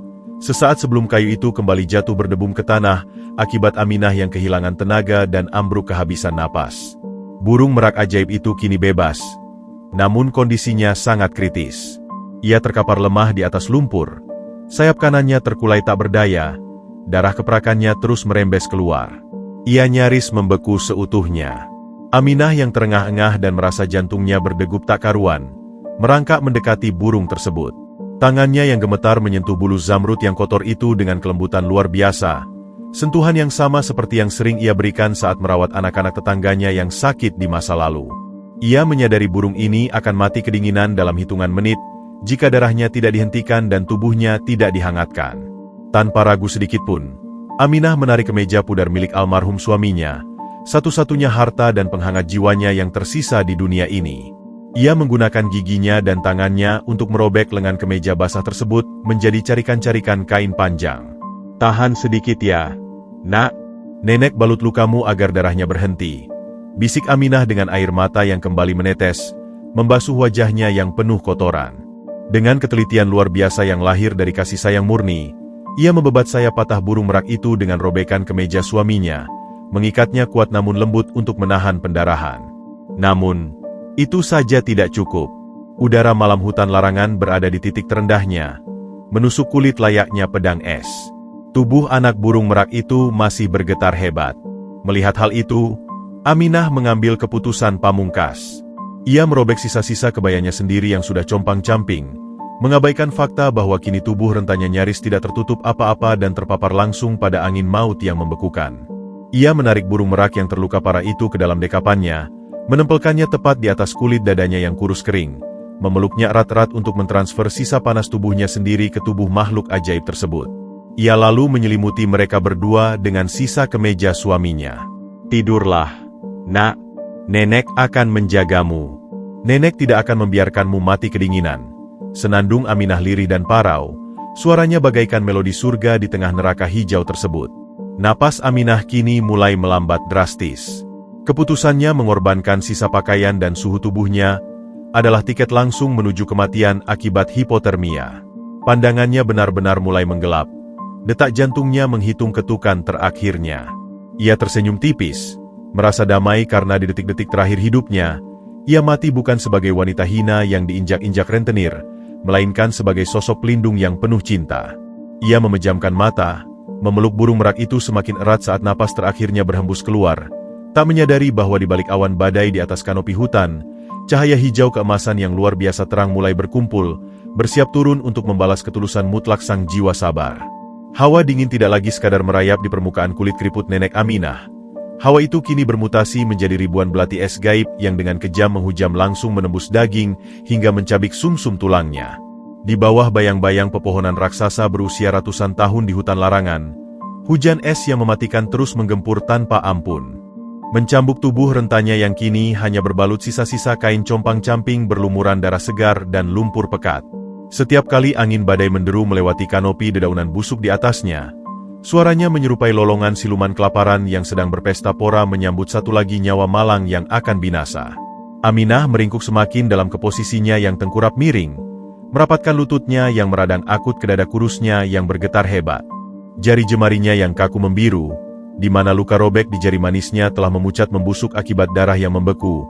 Sesaat sebelum kayu itu kembali jatuh berdebum ke tanah, akibat Aminah yang kehilangan tenaga dan ambruk kehabisan napas. Burung merak ajaib itu kini bebas. Namun kondisinya sangat kritis. Ia terkapar lemah di atas lumpur. Sayap kanannya terkulai tak berdaya. Darah keperakannya terus merembes keluar. Ia nyaris membeku seutuhnya. Aminah yang terengah-engah dan merasa jantungnya berdegup tak karuan, merangkak mendekati burung tersebut. Tangannya yang gemetar menyentuh bulu zamrud yang kotor itu dengan kelembutan luar biasa. Sentuhan yang sama seperti yang sering ia berikan saat merawat anak-anak tetangganya yang sakit di masa lalu. Ia menyadari burung ini akan mati kedinginan dalam hitungan menit, jika darahnya tidak dihentikan dan tubuhnya tidak dihangatkan. Tanpa ragu sedikitpun, Aminah menarik kemeja pudar milik almarhum suaminya, satu-satunya harta dan penghangat jiwanya yang tersisa di dunia ini. Ia menggunakan giginya dan tangannya untuk merobek lengan kemeja basah tersebut menjadi carikan-carikan kain panjang. "Tahan sedikit ya, Nak. Nenek balut lukamu agar darahnya berhenti," bisik Aminah dengan air mata yang kembali menetes, membasuh wajahnya yang penuh kotoran. Dengan ketelitian luar biasa yang lahir dari kasih sayang murni, ia membebat sayap patah burung merak itu dengan robekan kemeja suaminya, mengikatnya kuat namun lembut untuk menahan pendarahan. Namun, itu saja tidak cukup. Udara malam hutan larangan berada di titik terendahnya, menusuk kulit layaknya pedang es. Tubuh anak burung merak itu masih bergetar hebat. Melihat hal itu, Aminah mengambil keputusan pamungkas. Ia merobek sisa-sisa kebayanya sendiri yang sudah compang-camping, mengabaikan fakta bahwa kini tubuh rentanya nyaris tidak tertutup apa-apa dan terpapar langsung pada angin maut yang membekukan. Ia menarik burung merak yang terluka parah itu ke dalam dekapannya, menempelkannya tepat di atas kulit dadanya yang kurus kering, memeluknya erat-erat untuk mentransfer sisa panas tubuhnya sendiri ke tubuh makhluk ajaib tersebut. Ia lalu menyelimuti mereka berdua dengan sisa kemeja suaminya. "Tidurlah, Nak. Nenek akan menjagamu. Nenek tidak akan membiarkanmu mati kedinginan." Senandung Aminah lirih dan parau, suaranya bagaikan melodi surga di tengah neraka hijau tersebut. Napas Aminah kini mulai melambat drastis. Keputusannya mengorbankan sisa pakaian dan suhu tubuhnya adalah tiket langsung menuju kematian akibat hipotermia. Pandangannya benar-benar mulai menggelap. Detak jantungnya menghitung ketukan terakhirnya. Ia tersenyum tipis, merasa damai karena di detik-detik terakhir hidupnya, ia mati bukan sebagai wanita hina yang diinjak-injak rentenir, melainkan sebagai sosok pelindung yang penuh cinta. Ia memejamkan mata, memeluk burung merak itu semakin erat saat napas terakhirnya berhembus keluar, tak menyadari bahwa di balik awan badai di atas kanopi hutan, cahaya hijau keemasan yang luar biasa terang mulai berkumpul, bersiap turun untuk membalas ketulusan mutlak sang jiwa sabar. Hawa dingin tidak lagi sekadar merayap di permukaan kulit keriput nenek Aminah. Hawa itu kini bermutasi menjadi ribuan belati es gaib yang dengan kejam menghujam langsung menembus daging hingga mencabik sumsum tulangnya. Di bawah bayang-bayang pepohonan raksasa berusia ratusan tahun di hutan larangan, hujan es yang mematikan terus menggempur tanpa ampun. Mencambuk tubuh rentanya yang kini hanya berbalut sisa-sisa kain compang-camping berlumuran darah segar dan lumpur pekat. Setiap kali angin badai menderu melewati kanopi dedaunan busuk di atasnya, suaranya menyerupai lolongan siluman kelaparan yang sedang berpesta pora menyambut satu lagi nyawa malang yang akan binasa. Aminah meringkuk semakin dalam keposisinya yang tengkurap miring, merapatkan lututnya yang meradang akut ke dada kurusnya yang bergetar hebat. Jari jemarinya yang kaku membiru, di mana luka robek di jari manisnya telah memucat membusuk akibat darah yang membeku,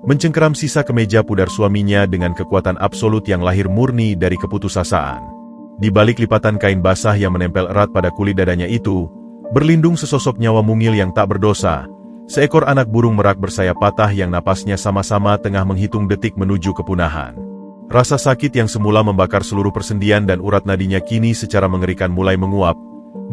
mencengkeram sisa kemeja pudar suaminya dengan kekuatan absolut yang lahir murni dari keputusasaan. Di balik lipatan kain basah yang menempel erat pada kulit dadanya itu, berlindung sesosok nyawa mungil yang tak berdosa, seekor anak burung merak bersayap patah yang napasnya sama-sama tengah menghitung detik menuju kepunahan. Rasa sakit yang semula membakar seluruh persendian dan urat nadinya kini secara mengerikan mulai menguap,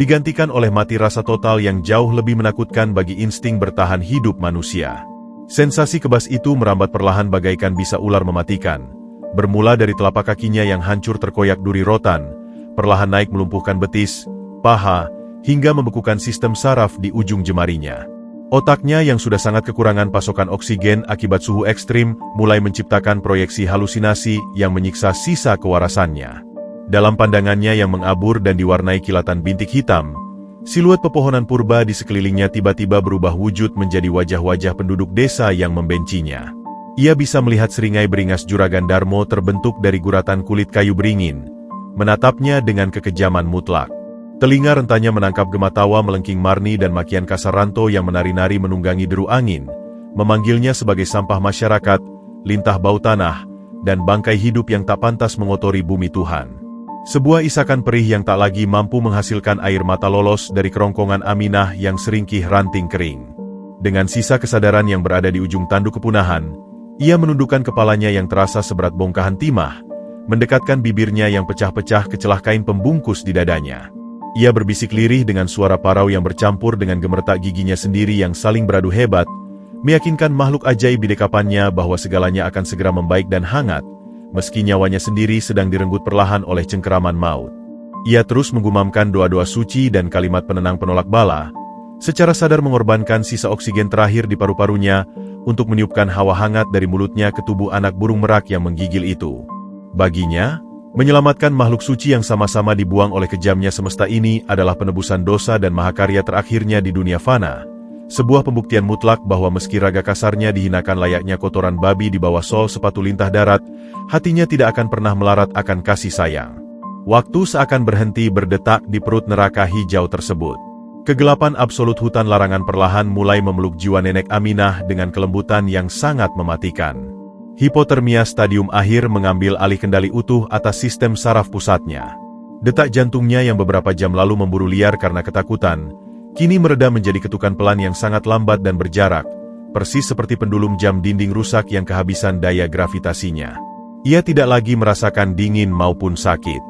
digantikan oleh mati rasa total yang jauh lebih menakutkan bagi insting bertahan hidup manusia. Sensasi kebas itu merambat perlahan bagaikan bisa ular mematikan, bermula dari telapak kakinya yang hancur terkoyak duri rotan, perlahan naik melumpuhkan betis, paha, hingga membekukan sistem saraf di ujung jemarinya. Otaknya yang sudah sangat kekurangan pasokan oksigen akibat suhu ekstrim mulai menciptakan proyeksi halusinasi yang menyiksa sisa kewarasannya. Dalam pandangannya yang mengabur dan diwarnai kilatan bintik hitam, siluet pepohonan purba di sekelilingnya tiba-tiba berubah wujud menjadi wajah-wajah penduduk desa yang membencinya. Ia bisa melihat seringai beringas Juragan Darmo terbentuk dari guratan kulit kayu beringin, menatapnya dengan kekejaman mutlak. Telinga rentanya menangkap gema tawa melengking Marni dan makian kasar Ranto yang menari-nari menunggangi deru angin, memanggilnya sebagai sampah masyarakat, lintah bau tanah, dan bangkai hidup yang tak pantas mengotori bumi Tuhan. Sebuah isakan perih yang tak lagi mampu menghasilkan air mata lolos dari kerongkongan Aminah yang seringkih ranting kering. Dengan sisa kesadaran yang berada di ujung tanduk kepunahan, ia menundukkan kepalanya yang terasa seberat bongkahan timah, mendekatkan bibirnya yang pecah-pecah ke celah kain pembungkus di dadanya. Ia berbisik lirih dengan suara parau yang bercampur dengan gemertak giginya sendiri yang saling beradu hebat, meyakinkan makhluk ajaib di dekapannya bahwa segalanya akan segera membaik dan hangat, meski nyawanya sendiri sedang direnggut perlahan oleh cengkeraman maut. Ia terus menggumamkan doa-doa suci dan kalimat penenang penolak bala, secara sadar mengorbankan sisa oksigen terakhir di paru-parunya untuk meniupkan hawa hangat dari mulutnya ke tubuh anak burung merak yang menggigil itu. Baginya, menyelamatkan makhluk suci yang sama-sama dibuang oleh kejamnya semesta ini adalah penebusan dosa dan mahakarya terakhirnya di dunia fana. Sebuah pembuktian mutlak bahwa meski raga kasarnya dihinakan layaknya kotoran babi di bawah sol sepatu lintah darat, hatinya tidak akan pernah melarat akan kasih sayang. Waktu seakan berhenti berdetak di perut neraka hijau tersebut. Kegelapan absolut hutan larangan perlahan mulai memeluk jiwa Nenek Aminah dengan kelembutan yang sangat mematikan. Hipotermia stadium akhir mengambil alih kendali utuh atas sistem saraf pusatnya. Detak jantungnya yang beberapa jam lalu memburu liar karena ketakutan, kini mereda menjadi ketukan pelan yang sangat lambat dan berjarak, persis seperti pendulum jam dinding rusak yang kehabisan daya gravitasinya. Ia tidak lagi merasakan dingin maupun sakit.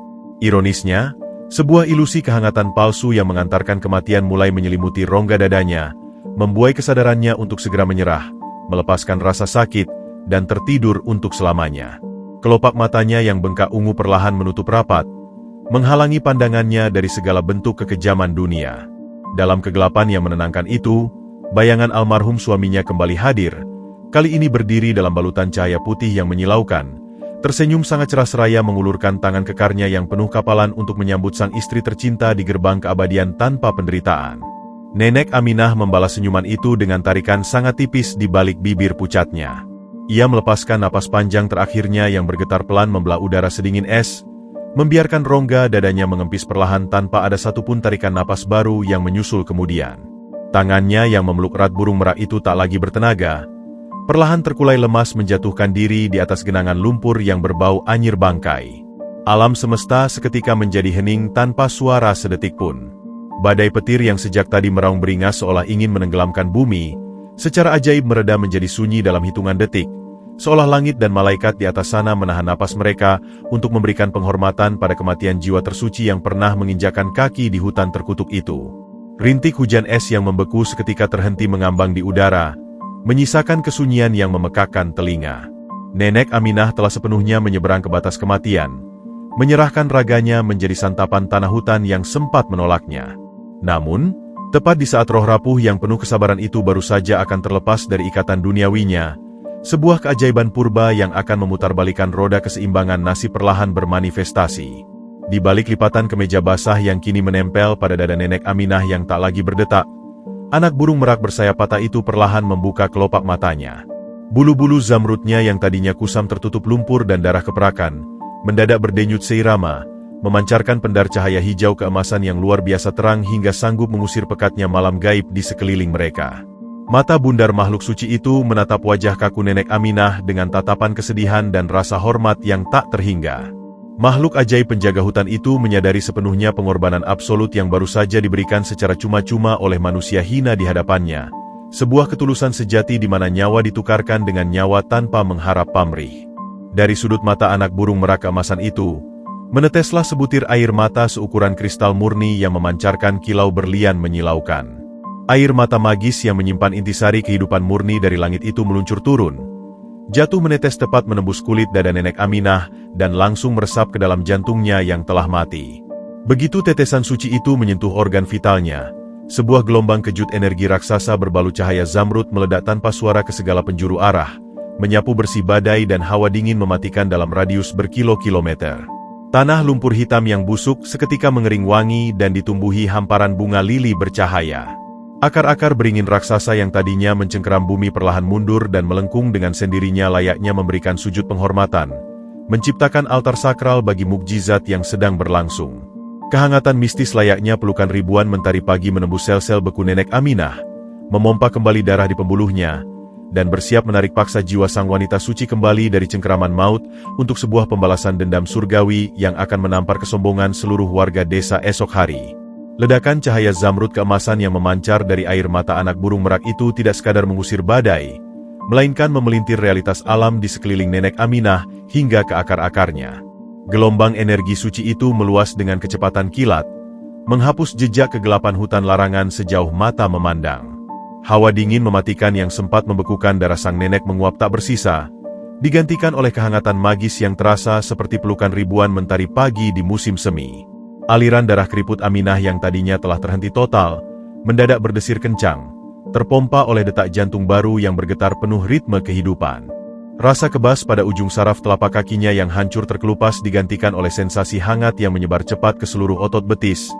Ironisnya, sebuah ilusi kehangatan palsu yang mengantarkan kematian mulai menyelimuti rongga dadanya, membuai kesadarannya untuk segera menyerah, melepaskan rasa sakit, dan tertidur untuk selamanya. Kelopak matanya yang bengkak ungu perlahan menutup rapat, menghalangi pandangannya dari segala bentuk kekejaman dunia. Dalam kegelapan yang menenangkan itu, bayangan almarhum suaminya kembali hadir, kali ini berdiri dalam balutan cahaya putih yang menyilaukan. Tersenyum sangat cerah seraya mengulurkan tangan kekarnya yang penuh kapalan untuk menyambut sang istri tercinta di gerbang keabadian tanpa penderitaan. Nenek Aminah membalas senyuman itu dengan tarikan sangat tipis di balik bibir pucatnya. Ia melepaskan napas panjang terakhirnya yang bergetar pelan membelah udara sedingin es, membiarkan rongga dadanya mengempis perlahan tanpa ada satupun tarikan napas baru yang menyusul kemudian. Tangannya yang memeluk erat burung merak itu tak lagi bertenaga, perlahan terkulai lemas menjatuhkan diri di atas genangan lumpur yang berbau anyir bangkai. Alam semesta seketika menjadi hening tanpa suara sedetik pun. Badai petir yang sejak tadi meraung beringas seolah ingin menenggelamkan bumi, secara ajaib mereda menjadi sunyi dalam hitungan detik, seolah langit dan malaikat di atas sana menahan napas mereka untuk memberikan penghormatan pada kematian jiwa tersuci yang pernah menginjakan kaki di hutan terkutuk itu. Rintik hujan es yang membeku seketika terhenti mengambang di udara, menyisakan kesunyian yang memekakkan telinga. Nenek Aminah telah sepenuhnya menyeberang ke batas kematian, menyerahkan raganya menjadi santapan tanah hutan yang sempat menolaknya. Namun, tepat di saat roh rapuh yang penuh kesabaran itu baru saja akan terlepas dari ikatan duniawinya, sebuah keajaiban purba yang akan memutarbalikkan roda keseimbangan nasib perlahan bermanifestasi. Di balik lipatan kemeja basah yang kini menempel pada dada Nenek Aminah yang tak lagi berdetak, anak burung merak bersayap patah itu perlahan membuka kelopak matanya. Bulu-bulu zamrudnya yang tadinya kusam tertutup lumpur dan darah keperakan, mendadak berdenyut seirama, memancarkan pendar cahaya hijau keemasan yang luar biasa terang hingga sanggup mengusir pekatnya malam gaib di sekeliling mereka. Mata bundar makhluk suci itu menatap wajah kaku Nenek Aminah dengan tatapan kesedihan dan rasa hormat yang tak terhingga. Makhluk ajaib penjaga hutan itu menyadari sepenuhnya pengorbanan absolut yang baru saja diberikan secara cuma-cuma oleh manusia hina di hadapannya. Sebuah ketulusan sejati di mana nyawa ditukarkan dengan nyawa tanpa mengharap pamrih. Dari sudut mata anak burung merak keemasan itu, meneteslah sebutir air mata seukuran kristal murni yang memancarkan kilau berlian menyilaukan. Air mata magis yang menyimpan intisari kehidupan murni dari langit itu meluncur turun, jatuh menetes tepat menembus kulit dada Nenek Aminah, dan langsung meresap ke dalam jantungnya yang telah mati. Begitu tetesan suci itu menyentuh organ vitalnya, sebuah gelombang kejut energi raksasa berbalut cahaya zamrud meledak tanpa suara ke segala penjuru arah, menyapu bersih badai dan hawa dingin mematikan dalam radius berkilo-kilometer. Tanah lumpur hitam yang busuk seketika mengering wangi dan ditumbuhi hamparan bunga lili bercahaya. Akar-akar beringin raksasa yang tadinya mencengkeram bumi perlahan mundur dan melengkung dengan sendirinya layaknya memberikan sujud penghormatan, menciptakan altar sakral bagi mukjizat yang sedang berlangsung. Kehangatan mistis layaknya pelukan ribuan mentari pagi menembus sel-sel beku Nenek Aminah, memompa kembali darah di pembuluhnya, dan bersiap menarik paksa jiwa sang wanita suci kembali dari cengkeraman maut untuk sebuah pembalasan dendam surgawi yang akan menampar kesombongan seluruh warga desa esok hari. Ledakan cahaya zamrud keemasan yang memancar dari air mata anak burung merak itu tidak sekadar mengusir badai, melainkan memelintir realitas alam di sekeliling Nenek Aminah hingga ke akar-akarnya. Gelombang energi suci itu meluas dengan kecepatan kilat, menghapus jejak kegelapan hutan larangan sejauh mata memandang. Hawa dingin mematikan yang sempat membekukan darah sang nenek menguap tak bersisa, digantikan oleh kehangatan magis yang terasa seperti pelukan ribuan mentari pagi di musim semi. Aliran darah keriput Aminah yang tadinya telah terhenti total, mendadak berdesir kencang, terpompa oleh detak jantung baru yang bergetar penuh ritme kehidupan. Rasa kebas pada ujung saraf telapak kakinya yang hancur terkelupas digantikan oleh sensasi hangat yang menyebar cepat ke seluruh otot betis,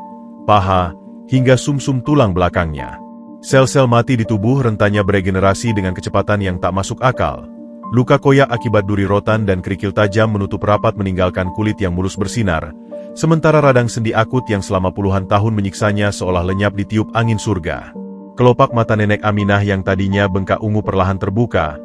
paha, hingga sumsum tulang belakangnya. Sel-sel mati di tubuh rentanya beregenerasi dengan kecepatan yang tak masuk akal. Luka koyak akibat duri rotan dan kerikil tajam menutup rapat meninggalkan kulit yang mulus bersinar, sementara radang sendi akut yang selama puluhan tahun menyiksanya seolah lenyap ditiup angin surga. Kelopak mata nenek Aminah yang tadinya bengkak ungu perlahan terbuka,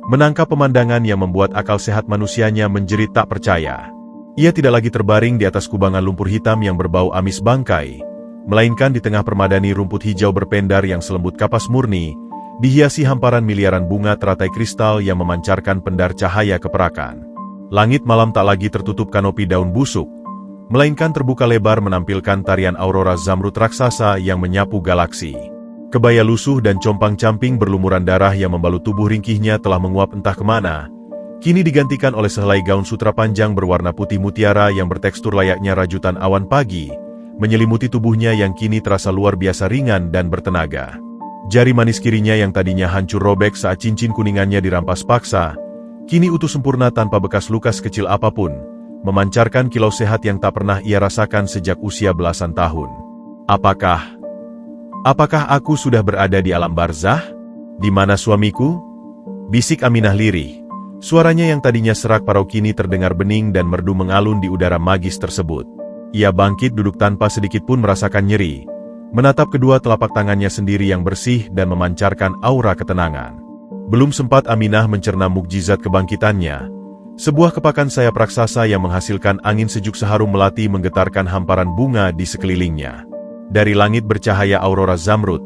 menangkap pemandangan yang membuat akal sehat manusianya menjerit tak percaya. Ia tidak lagi terbaring di atas kubangan lumpur hitam yang berbau amis bangkai, melainkan di tengah permadani rumput hijau berpendar yang selembut kapas murni, dihiasi hamparan miliaran bunga teratai kristal yang memancarkan pendar cahaya keperakan. Langit malam tak lagi tertutup kanopi daun busuk, melainkan terbuka lebar menampilkan tarian aurora zamrud raksasa yang menyapu galaksi. Kebaya lusuh dan compang-camping berlumuran darah yang membalut tubuh ringkihnya telah menguap entah kemana, kini digantikan oleh sehelai gaun sutra panjang berwarna putih mutiara yang bertekstur layaknya rajutan awan pagi, menyelimuti tubuhnya yang kini terasa luar biasa ringan dan bertenaga. Jari manis kirinya yang tadinya hancur robek saat cincin kuningannya dirampas paksa, kini utuh sempurna tanpa bekas luka kecil apapun, memancarkan kilau sehat yang tak pernah ia rasakan sejak usia belasan tahun. Apakah aku sudah berada di alam barzah? Di mana suamiku? Bisik Aminah lirih. Suaranya yang tadinya serak parau kini terdengar bening dan merdu mengalun di udara magis tersebut. Ia bangkit duduk tanpa sedikit pun merasakan nyeri, menatap kedua telapak tangannya sendiri yang bersih dan memancarkan aura ketenangan. Belum sempat Aminah mencerna mukjizat kebangkitannya, sebuah kepakan sayap raksasa yang menghasilkan angin sejuk seharum melati menggetarkan hamparan bunga di sekelilingnya. Dari langit bercahaya aurora zamrud,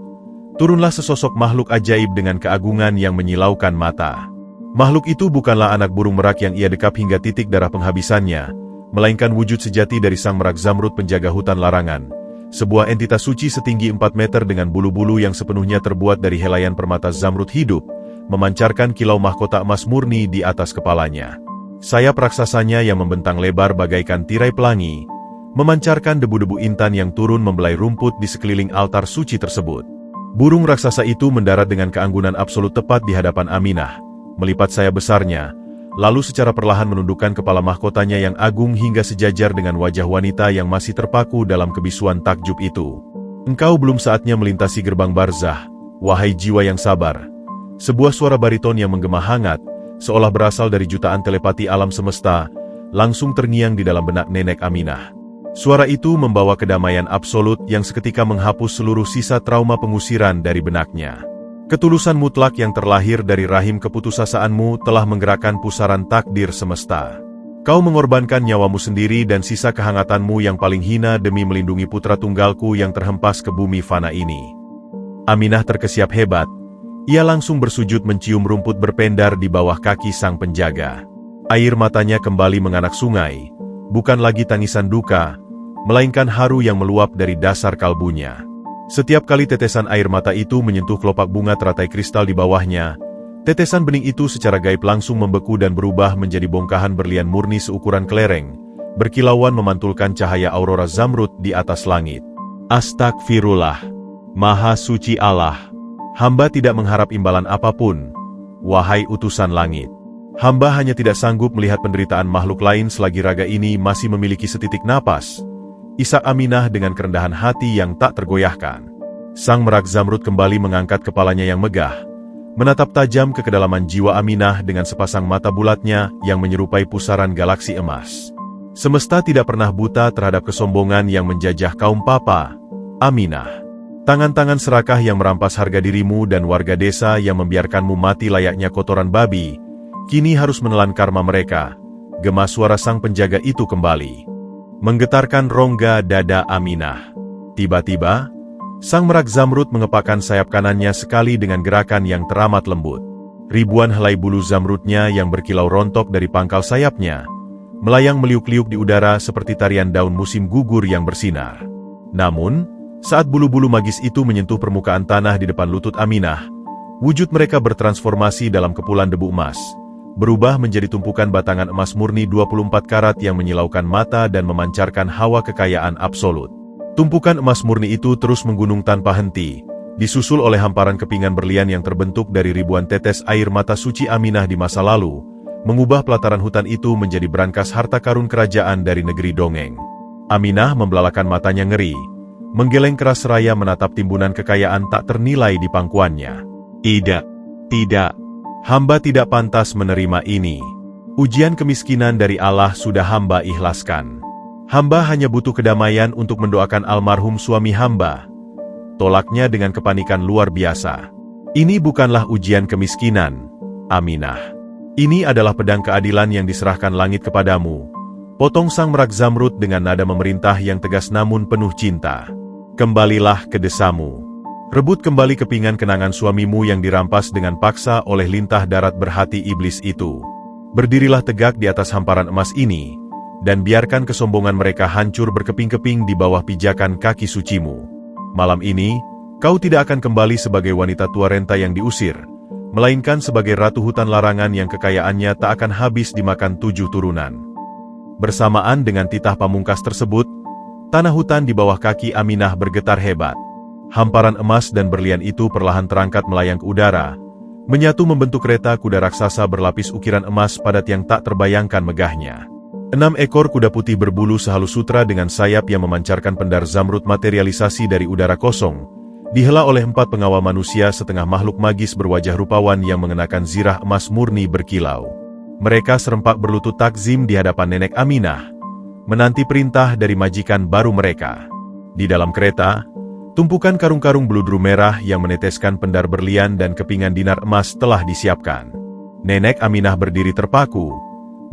turunlah sesosok makhluk ajaib dengan keagungan yang menyilaukan mata. Makhluk itu bukanlah anak burung merak yang ia dekap hingga titik darah penghabisannya, melainkan wujud sejati dari sang merak zamrud penjaga hutan larangan, sebuah entitas suci setinggi 4 meter dengan bulu-bulu yang sepenuhnya terbuat dari helaian permata zamrud hidup, memancarkan kilau mahkota emas murni di atas kepalanya. Sayap raksasanya yang membentang lebar bagaikan tirai pelangi, memancarkan debu-debu intan yang turun membelai rumput di sekeliling altar suci tersebut. Burung raksasa itu mendarat dengan keanggunan absolut tepat di hadapan Aminah, melipat sayap besarnya, lalu secara perlahan menundukkan kepala mahkotanya yang agung hingga sejajar dengan wajah wanita yang masih terpaku dalam kebisuan takjub itu. Engkau belum saatnya melintasi gerbang barzah, wahai jiwa yang sabar. Sebuah suara bariton yang menggema hangat, seolah berasal dari jutaan telepati alam semesta, langsung terngiang di dalam benak nenek Aminah. Suara itu membawa kedamaian absolut yang seketika menghapus seluruh sisa trauma pengusiran dari benaknya. Ketulusan mutlak yang terlahir dari rahim keputusasaanmu telah menggerakkan pusaran takdir semesta. Kau mengorbankan nyawamu sendiri dan sisa kehangatanmu yang paling hina demi melindungi putra tunggalku yang terhempas ke bumi fana ini. Aminah terkesiap hebat. Ia langsung bersujud mencium rumput berpendar di bawah kaki sang penjaga. Air matanya kembali menganak sungai. Bukan lagi tangisan duka, melainkan haru yang meluap dari dasar kalbunya. Setiap kali tetesan air mata itu menyentuh kelopak bunga teratai kristal di bawahnya, tetesan bening itu secara gaib langsung membeku dan berubah menjadi bongkahan berlian murni seukuran kelereng, berkilauan memantulkan cahaya aurora zamrud di atas langit. Astagfirullah, Maha Suci Allah, hamba tidak mengharap imbalan apapun, wahai utusan langit. Hamba hanya tidak sanggup melihat penderitaan makhluk lain selagi raga ini masih memiliki setitik napas. Isak Aminah dengan kerendahan hati yang tak tergoyahkan. Sang merak zamrud kembali mengangkat kepalanya yang megah, menatap tajam ke kedalaman jiwa Aminah dengan sepasang mata bulatnya yang menyerupai pusaran galaksi emas. Semesta tidak pernah buta terhadap kesombongan yang menjajah kaum papa, Aminah. Tangan-tangan serakah yang merampas harga dirimu dan warga desa yang membiarkanmu mati layaknya kotoran babi, kini harus menelan karma mereka. Gema suara sang penjaga itu kembali menggetarkan rongga dada Aminah. Tiba-tiba, sang merak zamrud mengepakkan sayap kanannya sekali dengan gerakan yang teramat lembut. Ribuan helai bulu zamrudnya yang berkilau rontok dari pangkal sayapnya, melayang meliuk-liuk di udara seperti tarian daun musim gugur yang bersinar. Namun, saat bulu-bulu magis itu menyentuh permukaan tanah di depan lutut Aminah, wujud mereka bertransformasi dalam kepulan debu emas, berubah menjadi tumpukan batangan emas murni 24 karat yang menyilaukan mata dan memancarkan hawa kekayaan absolut. Tumpukan emas murni itu terus menggunung tanpa henti, disusul oleh hamparan kepingan berlian yang terbentuk dari ribuan tetes air mata suci Aminah di masa lalu, mengubah pelataran hutan itu menjadi brankas harta karun kerajaan dari negeri dongeng. Aminah membelalakan matanya ngeri, menggeleng keras seraya menatap timbunan kekayaan tak ternilai di pangkuannya. Tidak. Hamba tidak pantas menerima ini. Ujian kemiskinan dari Allah sudah hamba ikhlaskan. Hamba hanya butuh kedamaian untuk mendoakan almarhum suami hamba. Tolaknya dengan kepanikan luar biasa. Ini bukanlah ujian kemiskinan, Aminah. Ini adalah pedang keadilan yang diserahkan langit kepadamu. Potong sang merak Zamrud dengan nada memerintah yang tegas namun penuh cinta. Kembalilah ke desamu. Rebut kembali kepingan kenangan suamimu yang dirampas dengan paksa oleh lintah darat berhati iblis itu. Berdirilah tegak di atas hamparan emas ini, dan biarkan kesombongan mereka hancur berkeping-keping di bawah pijakan kaki sucimu. Malam ini, kau tidak akan kembali sebagai wanita tua renta yang diusir, melainkan sebagai ratu hutan larangan yang kekayaannya tak akan habis dimakan 7 turunan. Bersamaan dengan titah pamungkas tersebut, tanah hutan di bawah kaki Aminah bergetar hebat. Hamparan emas dan berlian itu perlahan terangkat melayang ke udara, menyatu membentuk kereta kuda raksasa berlapis ukiran emas padat yang tak terbayangkan megahnya. 6 ekor kuda putih berbulu sehalus sutra dengan sayap yang memancarkan pendar Zamrud materialisasi dari udara kosong, dihela oleh 4 pengawal manusia setengah makhluk magis berwajah rupawan yang mengenakan zirah emas murni berkilau. Mereka serempak berlutut takzim di hadapan nenek Aminah, menanti perintah dari majikan baru mereka. Di dalam kereta, tumpukan karung-karung beludru merah yang meneteskan pendar berlian dan kepingan dinar emas telah disiapkan. Nenek Aminah berdiri terpaku,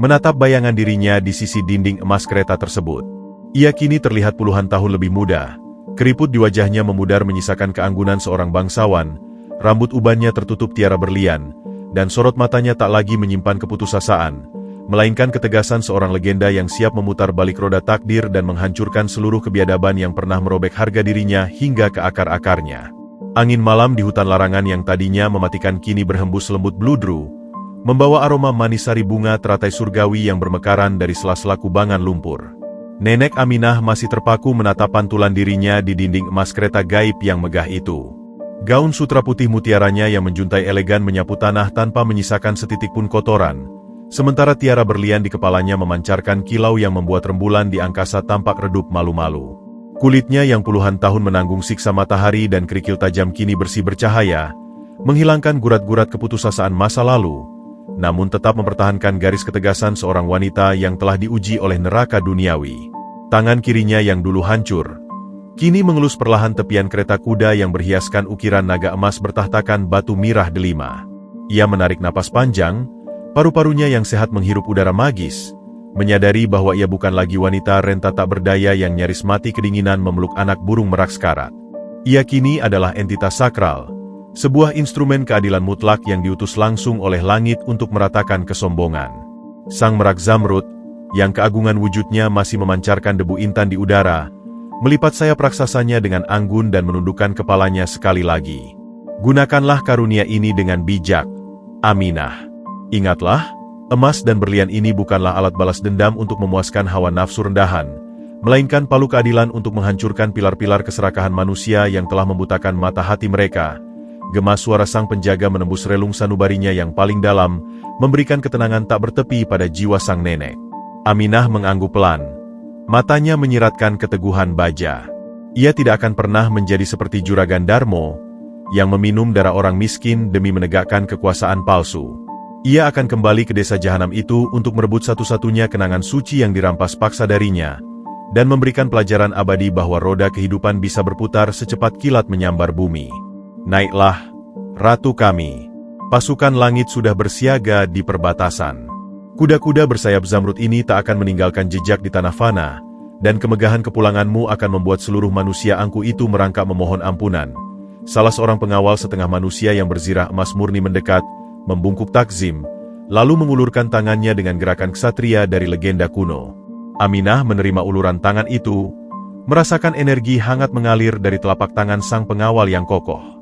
menatap bayangan dirinya di sisi dinding emas kereta tersebut. Ia kini terlihat puluhan tahun lebih muda, keriput di wajahnya memudar menyisakan keanggunan seorang bangsawan, rambut ubannya tertutup tiara berlian, dan sorot matanya tak lagi menyimpan keputusasaan, melainkan ketegasan seorang legenda yang siap memutar balik roda takdir dan menghancurkan seluruh kebiadaban yang pernah merobek harga dirinya hingga ke akar-akarnya. Angin malam di hutan larangan yang tadinya mematikan kini berhembus lembut bludru, membawa aroma manis sari bunga teratai surgawi yang bermekaran dari sela-sela kubangan lumpur. Nenek Aminah masih terpaku menatap pantulan dirinya di dinding emas kereta gaib yang megah itu. Gaun sutra putih mutiaranya yang menjuntai elegan menyapu tanah tanpa menyisakan setitik pun kotoran, sementara tiara berlian di kepalanya memancarkan kilau yang membuat rembulan di angkasa tampak redup malu-malu. Kulitnya yang puluhan tahun menanggung siksa matahari dan kerikil tajam kini bersih bercahaya, menghilangkan gurat-gurat keputusasaan masa lalu, namun tetap mempertahankan garis ketegasan seorang wanita yang telah diuji oleh neraka duniawi. Tangan kirinya yang dulu hancur, kini mengelus perlahan tepian kereta kuda yang berhiaskan ukiran naga emas bertahtakan batu mirah delima. Ia menarik napas panjang, paru-parunya yang sehat menghirup udara magis, menyadari bahwa ia bukan lagi wanita renta tak berdaya yang nyaris mati kedinginan memeluk anak burung merak sekarat. Ia kini adalah entitas sakral, sebuah instrumen keadilan mutlak yang diutus langsung oleh langit untuk meratakan kesombongan. Sang merak Zamrud, yang keagungan wujudnya masih memancarkan debu intan di udara, melipat sayap raksasanya dengan anggun dan menundukkan kepalanya sekali lagi. Gunakanlah karunia ini dengan bijak, Aminah. Ingatlah, emas dan berlian ini bukanlah alat balas dendam untuk memuaskan hawa nafsu rendahan, melainkan palu keadilan untuk menghancurkan pilar-pilar keserakahan manusia yang telah membutakan mata hati mereka. Gemas suara sang penjaga menembus relung sanubarinya yang paling dalam, memberikan ketenangan tak bertepi pada jiwa sang nenek. Aminah mengangguk pelan. Matanya menyiratkan keteguhan baja. Ia tidak akan pernah menjadi seperti Juragan Darmo, yang meminum darah orang miskin demi menegakkan kekuasaan palsu. Ia akan kembali ke desa jahanam itu untuk merebut satu-satunya kenangan suci yang dirampas paksa darinya, dan memberikan pelajaran abadi bahwa roda kehidupan bisa berputar secepat kilat menyambar bumi. Naiklah, Ratu kami. Pasukan langit sudah bersiaga di perbatasan. Kuda-kuda bersayap Zamrud ini tak akan meninggalkan jejak di tanah fana, dan kemegahan kepulanganmu akan membuat seluruh manusia angku itu merangkak memohon ampunan. Salah seorang pengawal setengah manusia yang berzirah emas murni mendekat, membungkuk takzim, lalu mengulurkan tangannya dengan gerakan ksatria dari legenda kuno. Aminah menerima uluran tangan itu, merasakan energi hangat mengalir dari telapak tangan sang pengawal yang kokoh.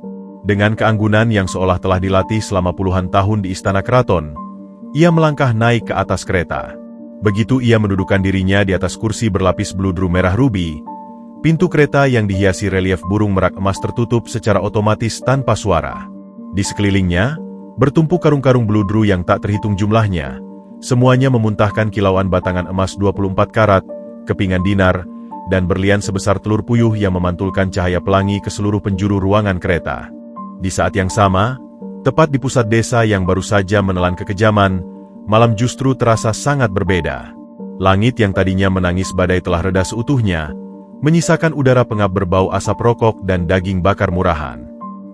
Dengan keanggunan yang seolah telah dilatih selama puluhan tahun di istana keraton, Ia melangkah naik ke atas kereta. Begitu ia mendudukkan dirinya di atas kursi berlapis bludru merah rubi, pintu kereta yang dihiasi relief burung merak emas tertutup secara otomatis tanpa suara. Di sekelilingnya, bertumpuk karung-karung bludru yang tak terhitung jumlahnya. Semuanya memuntahkan kilauan batangan emas 24 karat, kepingan dinar, dan berlian sebesar telur puyuh yang memantulkan cahaya pelangi ke seluruh penjuru ruangan kereta. Di saat yang sama, tepat di pusat desa yang baru saja menelan kekejaman, malam justru terasa sangat berbeda. Langit yang tadinya menangis badai telah reda seutuhnya, menyisakan udara pengap berbau asap rokok dan daging bakar murahan.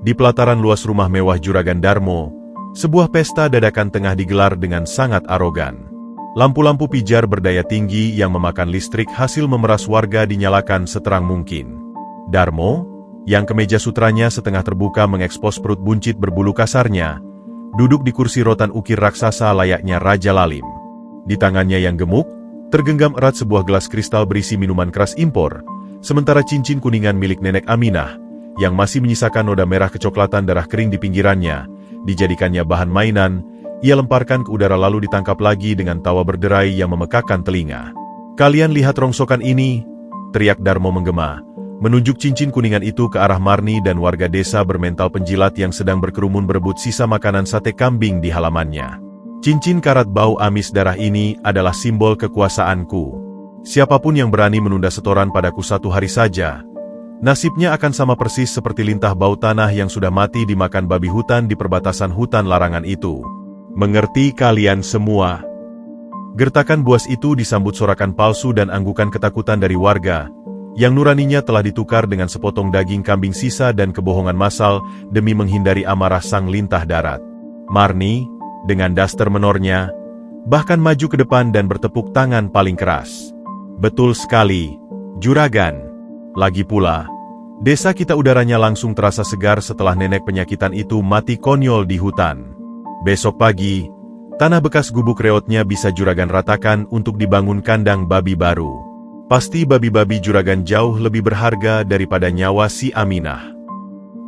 Di pelataran luas rumah mewah Juragan Darmo, sebuah pesta dadakan tengah digelar dengan sangat arogan. Lampu-lampu pijar berdaya tinggi yang memakan listrik hasil memeras warga dinyalakan seterang mungkin. Darmo, yang kemeja sutranya setengah terbuka mengekspos perut buncit berbulu kasarnya, duduk di kursi rotan ukir raksasa layaknya Raja Lalim. Di tangannya yang gemuk, tergenggam erat sebuah gelas kristal berisi minuman keras impor, sementara cincin kuningan milik Nenek Aminah, yang masih menyisakan noda merah kecoklatan darah kering di pinggirannya, dijadikannya bahan mainan, ia lemparkan ke udara lalu ditangkap lagi dengan tawa berderai yang memekakkan telinga. "Kalian lihat rongsokan ini?" teriak Darmo menggema, menunjuk cincin kuningan itu ke arah Marni dan warga desa bermental penjilat yang sedang berkerumun berebut sisa makanan sate kambing di halamannya. "Cincin karat bau amis darah ini adalah simbol kekuasaanku. Siapapun yang berani menunda setoran padaku satu hari saja, nasibnya akan sama persis seperti lintah bau tanah yang sudah mati dimakan babi hutan di perbatasan hutan larangan itu. Mengerti kalian semua?" Gertakan buas itu disambut sorakan palsu dan anggukan ketakutan dari warga, yang nuraninya telah ditukar dengan sepotong daging kambing sisa dan kebohongan massal demi menghindari amarah sang lintah darat. Marni, dengan daster menornya, bahkan maju ke depan dan bertepuk tangan paling keras. "Betul sekali, Juragan. Lagi pula, desa kita udaranya langsung terasa segar setelah nenek penyakitan itu mati konyol di hutan. Besok pagi, tanah bekas gubuk reotnya bisa Juragan ratakan untuk dibangun kandang babi baru. Pasti babi-babi Juragan jauh lebih berharga daripada nyawa si Aminah."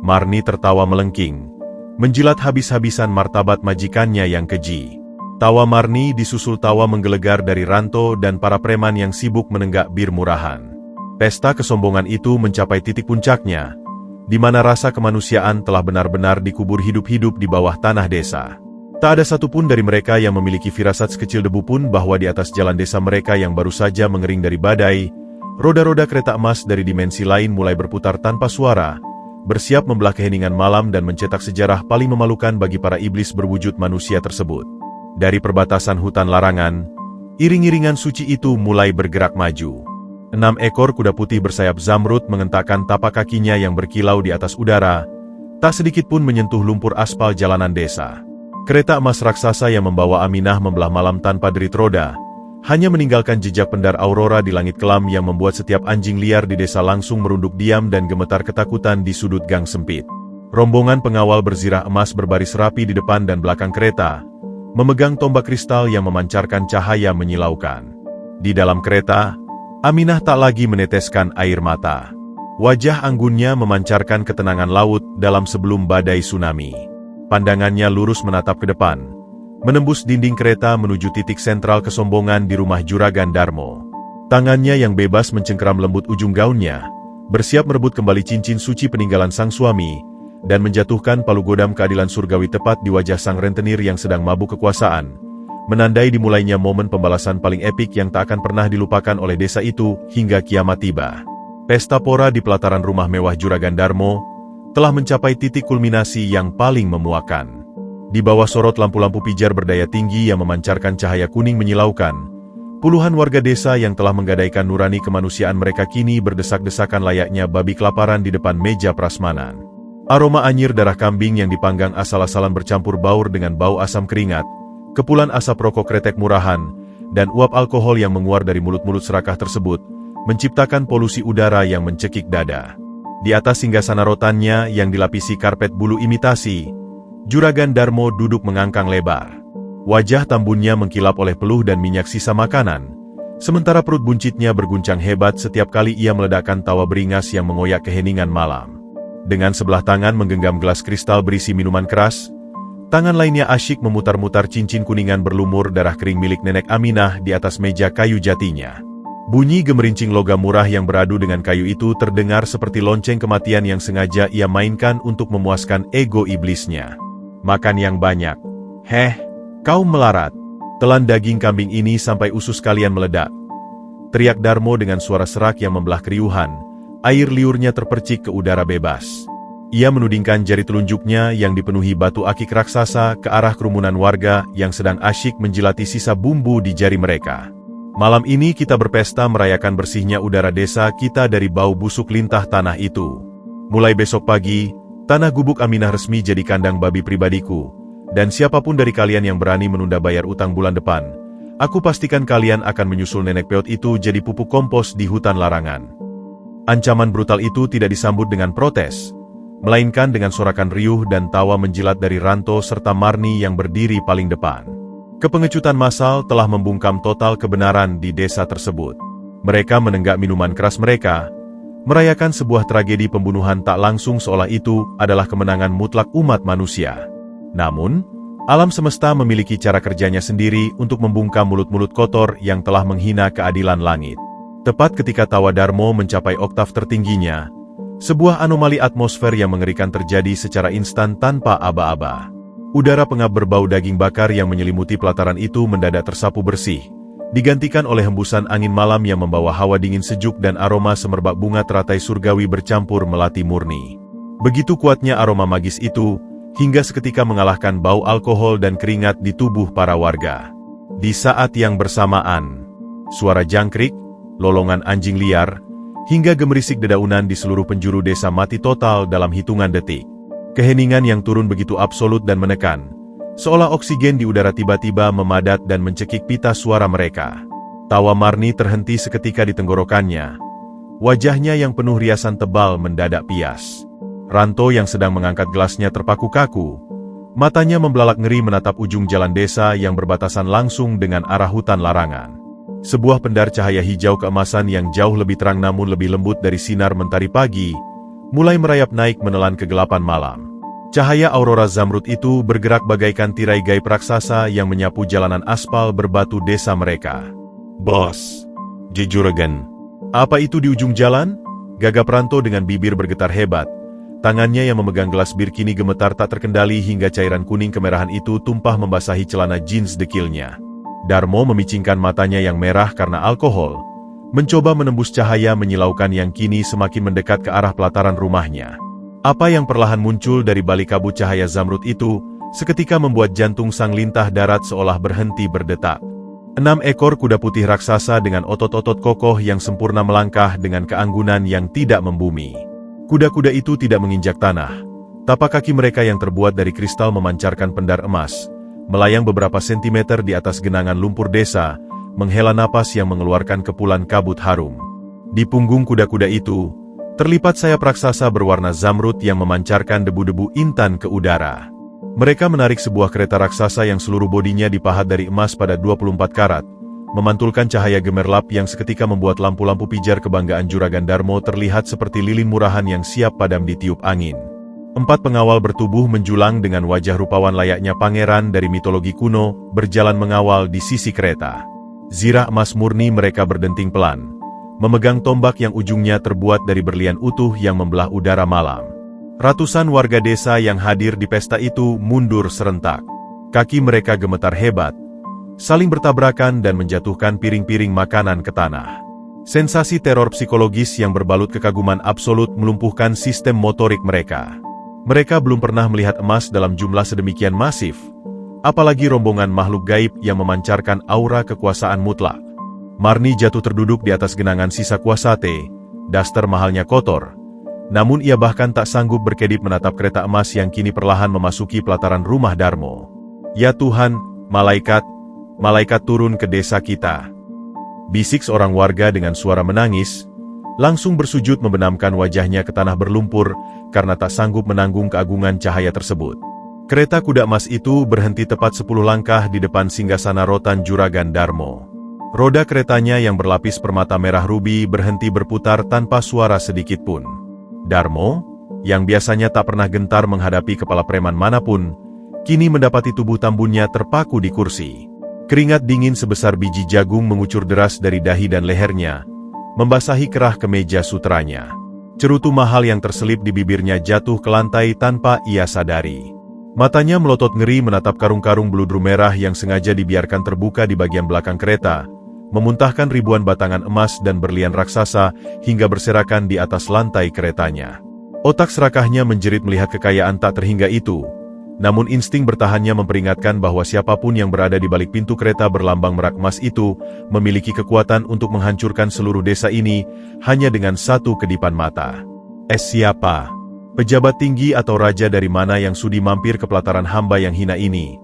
Marni tertawa melengking, menjilat habis-habisan martabat majikannya yang keji. Tawa Marni disusul tawa menggelegar dari Ranto dan para preman yang sibuk menenggak bir murahan. Pesta kesombongan itu mencapai titik puncaknya, di mana rasa kemanusiaan telah benar-benar dikubur hidup-hidup di bawah tanah desa. Tak ada satupun dari mereka yang memiliki firasat sekecil debu pun bahwa di atas jalan desa mereka yang baru saja mengering dari badai, roda-roda kereta emas dari dimensi lain mulai berputar tanpa suara, bersiap membelah keheningan malam dan mencetak sejarah paling memalukan bagi para iblis berwujud manusia tersebut. Dari perbatasan hutan larangan, iring-iringan suci itu mulai bergerak maju. 6 ekor kuda putih bersayap zamrud mengentakkan tapak kakinya yang berkilau di atas udara, tak sedikit pun menyentuh lumpur aspal jalanan desa. Kereta emas raksasa yang membawa Aminah membelah malam tanpa derit roda, hanya meninggalkan jejak pendar aurora di langit kelam yang membuat setiap anjing liar di desa langsung merunduk diam dan gemetar ketakutan di sudut gang sempit. Rombongan pengawal berzirah emas berbaris rapi di depan dan belakang kereta, memegang tombak kristal yang memancarkan cahaya menyilaukan. Di dalam kereta, Aminah tak lagi meneteskan air mata. Wajah anggunnya memancarkan ketenangan laut dalam sebelum badai tsunami. Pandangannya lurus menatap ke depan, menembus dinding kereta menuju titik sentral kesombongan di rumah Juragan Darmo. Tangannya yang bebas mencengkeram lembut ujung gaunnya, bersiap merebut kembali cincin suci peninggalan sang suami, dan menjatuhkan palu godam keadilan surgawi tepat di wajah sang rentenir yang sedang mabuk kekuasaan, menandai dimulainya momen pembalasan paling epik yang tak akan pernah dilupakan oleh desa itu hingga kiamat tiba. Pesta pora di pelataran rumah mewah Juragan Darmo telah mencapai titik kulminasi yang paling memuakan. Di bawah sorot lampu-lampu pijar berdaya tinggi yang memancarkan cahaya kuning menyilaukan, puluhan warga desa yang telah menggadaikan nurani kemanusiaan mereka kini berdesak-desakan layaknya babi kelaparan di depan meja prasmanan. Aroma anyir darah kambing yang dipanggang asal-asalan bercampur baur dengan bau asam keringat, kepulan asap rokok kretek murahan, dan uap alkohol yang menguar dari mulut-mulut serakah tersebut, menciptakan polusi udara yang mencekik dada. Di atas singgasana rotannya yang dilapisi karpet bulu imitasi, Juragan Darmo duduk mengangkang lebar. Wajah tambunnya mengkilap oleh peluh dan minyak sisa makanan, sementara perut buncitnya berguncang hebat setiap kali ia meledakkan tawa beringas yang mengoyak keheningan malam. Dengan sebelah tangan menggenggam gelas kristal berisi minuman keras, Tangan lainnya asyik memutar-mutar cincin kuningan berlumur darah kering milik Nenek Aminah di atas meja kayu jatinya. Bunyi gemerincing logam murah yang beradu dengan kayu itu terdengar seperti lonceng kematian yang sengaja ia mainkan untuk memuaskan ego iblisnya. Makan yang banyak. Heh, kau melarat. Telan daging kambing ini sampai usus kalian meledak. Teriak Darmo dengan suara serak yang membelah keriuhan. Air liurnya terpercik ke udara bebas. Ia menudingkan jari telunjuknya yang dipenuhi batu akik raksasa ke arah kerumunan warga yang sedang asyik menjilati sisa bumbu di jari mereka. Malam ini kita berpesta merayakan bersihnya udara desa kita dari bau busuk lintah tanah itu. Mulai besok pagi, tanah gubuk Aminah resmi jadi kandang babi pribadiku. Dan siapapun dari kalian yang berani menunda bayar utang bulan depan, aku pastikan kalian akan menyusul nenek peot itu jadi pupuk kompos di hutan larangan. Ancaman brutal itu tidak disambut dengan protes, melainkan dengan sorakan riuh dan tawa menjilat dari Ranto serta Marni yang berdiri paling depan. Kepengecutan massal telah membungkam total kebenaran di desa tersebut. Mereka menenggak minuman keras mereka, merayakan sebuah tragedi pembunuhan tak langsung seolah itu adalah kemenangan mutlak umat manusia. Namun, alam semesta memiliki cara kerjanya sendiri untuk membungkam mulut-mulut kotor yang telah menghina keadilan langit. Tepat ketika tawa Darmo mencapai oktav tertingginya, sebuah anomali atmosfer yang mengerikan terjadi secara instan tanpa aba-aba. Udara pengap berbau daging bakar yang menyelimuti pelataran itu mendadak tersapu bersih, digantikan oleh hembusan angin malam yang membawa hawa dingin sejuk dan aroma semerbak bunga teratai surgawi bercampur melati murni. Begitu kuatnya aroma magis itu, hingga seketika mengalahkan bau alkohol dan keringat di tubuh para warga. Di saat yang bersamaan, suara jangkrik, lolongan anjing liar, hingga gemerisik dedaunan di seluruh penjuru desa mati total dalam hitungan detik. Keheningan yang turun begitu absolut dan menekan, seolah oksigen di udara tiba-tiba memadat dan mencekik pita suara mereka. Tawa Marni terhenti seketika di tenggorokannya. Wajahnya yang penuh riasan tebal mendadak pias. Ranto yang sedang mengangkat gelasnya terpaku kaku. Matanya membelalak ngeri menatap ujung jalan desa yang berbatasan langsung dengan arah hutan larangan. Sebuah pendar cahaya hijau keemasan yang jauh lebih terang namun lebih lembut dari sinar mentari pagi, mulai merayap naik menelan kegelapan malam. Cahaya aurora zamrud itu bergerak bagaikan tirai gaib raksasa yang menyapu jalanan aspal berbatu desa mereka. "Bos, Jejuragan, apa itu di ujung jalan?" Gagap Ranto dengan bibir bergetar hebat. Tangannya yang memegang gelas bir kini gemetar tak terkendali hingga cairan kuning kemerahan itu tumpah membasahi celana jeans dekilnya. Darmo memicingkan matanya yang merah karena alkohol, mencoba menembus cahaya menyilaukan yang kini semakin mendekat ke arah pelataran rumahnya. Apa yang perlahan muncul dari balik kabut cahaya zamrud itu, seketika membuat jantung sang lintah darat seolah berhenti berdetak. 6 ekor kuda putih raksasa dengan otot-otot kokoh yang sempurna melangkah dengan keanggunan yang tidak membumi. Kuda-kuda itu tidak menginjak tanah. Tapak kaki mereka yang terbuat dari kristal memancarkan pendar emas, melayang beberapa sentimeter di atas genangan lumpur desa, menghela napas yang mengeluarkan kepulan kabut harum. Di punggung kuda-kuda itu, terlipat sayap raksasa berwarna zamrud yang memancarkan debu-debu intan ke udara. Mereka menarik sebuah kereta raksasa yang seluruh bodinya dipahat dari emas pada 24 karat, memantulkan cahaya gemerlap yang seketika membuat lampu-lampu pijar kebanggaan Juragan Darmo terlihat seperti lilin murahan yang siap padam ditiup angin. 4 pengawal bertubuh menjulang dengan wajah rupawan layaknya pangeran dari mitologi kuno, berjalan mengawal di sisi kereta. Zirah emas murni mereka berdenting pelan, memegang tombak yang ujungnya terbuat dari berlian utuh yang membelah udara malam. Ratusan warga desa yang hadir di pesta itu mundur serentak. Kaki mereka gemetar hebat, saling bertabrakan dan menjatuhkan piring-piring makanan ke tanah. Sensasi teror psikologis yang berbalut kekaguman absolut melumpuhkan sistem motorik mereka. Mereka belum pernah melihat emas dalam jumlah sedemikian masif, apalagi rombongan makhluk gaib yang memancarkan aura kekuasaan mutlak. Marni jatuh terduduk di atas genangan sisa kuah sate, daster mahalnya kotor. Namun ia bahkan tak sanggup berkedip menatap kereta emas yang kini perlahan memasuki pelataran rumah Darmo. "Ya Tuhan, malaikat turun ke desa kita," bisik seorang warga dengan suara menangis, langsung bersujud membenamkan wajahnya ke tanah berlumpur karena tak sanggup menanggung keagungan cahaya tersebut. Kereta kuda emas itu berhenti tepat 10 langkah di depan singgasana rotan Juragan Darmo. Roda keretanya yang berlapis permata merah rubi berhenti berputar tanpa suara sedikit pun. Darmo, yang biasanya tak pernah gentar menghadapi kepala preman manapun, Kini mendapati tubuh tambunnya terpaku di kursi. Keringat dingin sebesar biji jagung mengucur deras dari dahi dan lehernya, membasahi kerah kemeja sutranya. Cerutu mahal yang terselip di bibirnya jatuh ke lantai tanpa ia sadari. Matanya melotot ngeri menatap karung-karung beludru merah yang sengaja dibiarkan terbuka di bagian belakang kereta, memuntahkan ribuan batangan emas dan berlian raksasa hingga berserakan di atas lantai keretanya. Otak serakahnya menjerit melihat kekayaan tak terhingga itu. Namun insting bertahannya memperingatkan bahwa siapapun yang berada di balik pintu kereta berlambang merak emas itu memiliki kekuatan untuk menghancurkan seluruh desa ini hanya dengan satu kedipan mata. Siapa? Pejabat tinggi atau raja dari mana yang sudi mampir ke pelataran hamba yang hina ini?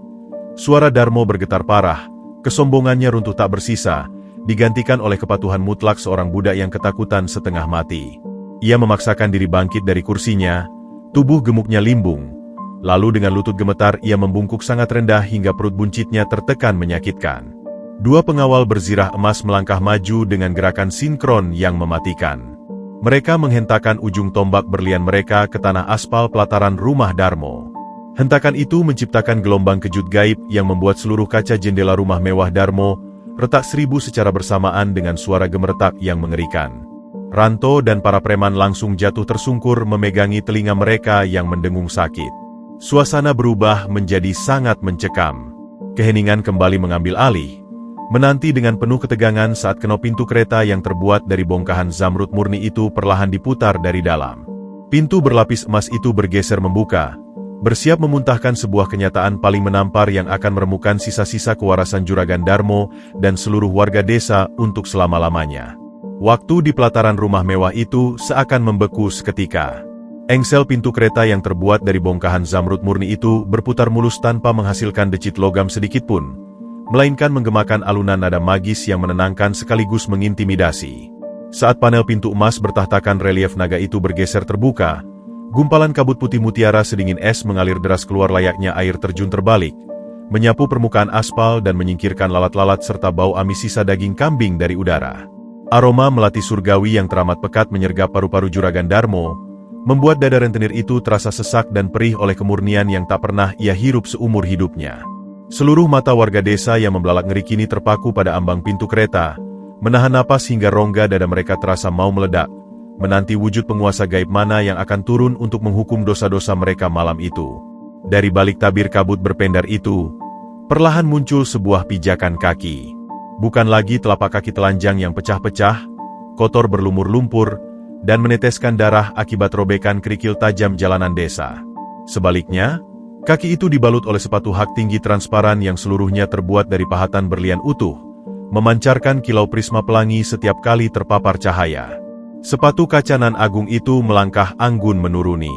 Suara Darmo bergetar parah, kesombongannya runtuh tak bersisa, digantikan oleh kepatuhan mutlak seorang budak yang ketakutan setengah mati. Ia memaksakan diri bangkit dari kursinya, tubuh gemuknya limbung. Lalu dengan lutut gemetar ia membungkuk sangat rendah hingga perut buncitnya tertekan menyakitkan. Dua pengawal berzirah emas melangkah maju dengan gerakan sinkron yang mematikan. Mereka menghentakkan ujung tombak berlian mereka ke tanah aspal pelataran rumah Darmo. Hentakan itu menciptakan gelombang kejut gaib yang membuat seluruh kaca jendela rumah mewah Darmo retak 1000 secara bersamaan dengan suara gemeretak yang mengerikan. Ranto dan para preman langsung jatuh tersungkur memegangi telinga mereka yang mendengung sakit. Suasana berubah menjadi sangat mencekam. Keheningan kembali mengambil alih, menanti dengan penuh ketegangan saat kenop pintu kereta yang terbuat dari bongkahan zamrud murni itu perlahan diputar dari dalam. Pintu berlapis emas itu bergeser membuka, bersiap memuntahkan sebuah kenyataan paling menampar yang akan meremukan sisa-sisa kewarasan Juragan Darmo dan seluruh warga desa untuk selama-lamanya. Waktu di pelataran rumah mewah itu seakan membeku seketika. Engsel pintu kereta yang terbuat dari bongkahan zamrud murni itu berputar mulus tanpa menghasilkan decit logam sedikitpun, melainkan menggemakan alunan nada magis yang menenangkan sekaligus mengintimidasi. Saat panel pintu emas bertahtakan relief naga itu bergeser terbuka, gumpalan kabut putih mutiara sedingin es mengalir deras keluar layaknya air terjun terbalik, menyapu permukaan aspal dan menyingkirkan lalat-lalat serta bau amis sisa daging kambing dari udara. Aroma melati surgawi yang teramat pekat menyergap paru-paru Juragan Darmo, membuat dada rentenir itu terasa sesak dan perih oleh kemurnian yang tak pernah ia hirup seumur hidupnya. Seluruh mata warga desa yang membelalak ngeri kini terpaku pada ambang pintu kereta, menahan napas hingga rongga dada mereka terasa mau meledak, menanti wujud penguasa gaib mana yang akan turun untuk menghukum dosa-dosa mereka malam itu. Dari balik tabir kabut berpendar itu, perlahan muncul sebuah pijakan kaki. Bukan lagi telapak kaki telanjang yang pecah-pecah, kotor berlumur lumpur, dan meneteskan darah akibat robekan kerikil tajam jalanan desa. Sebaliknya, kaki itu dibalut oleh sepatu hak tinggi transparan yang seluruhnya terbuat dari pahatan berlian utuh, memancarkan kilau prisma pelangi setiap kali terpapar cahaya. Sepatu kaca nan agung itu melangkah anggun menuruni.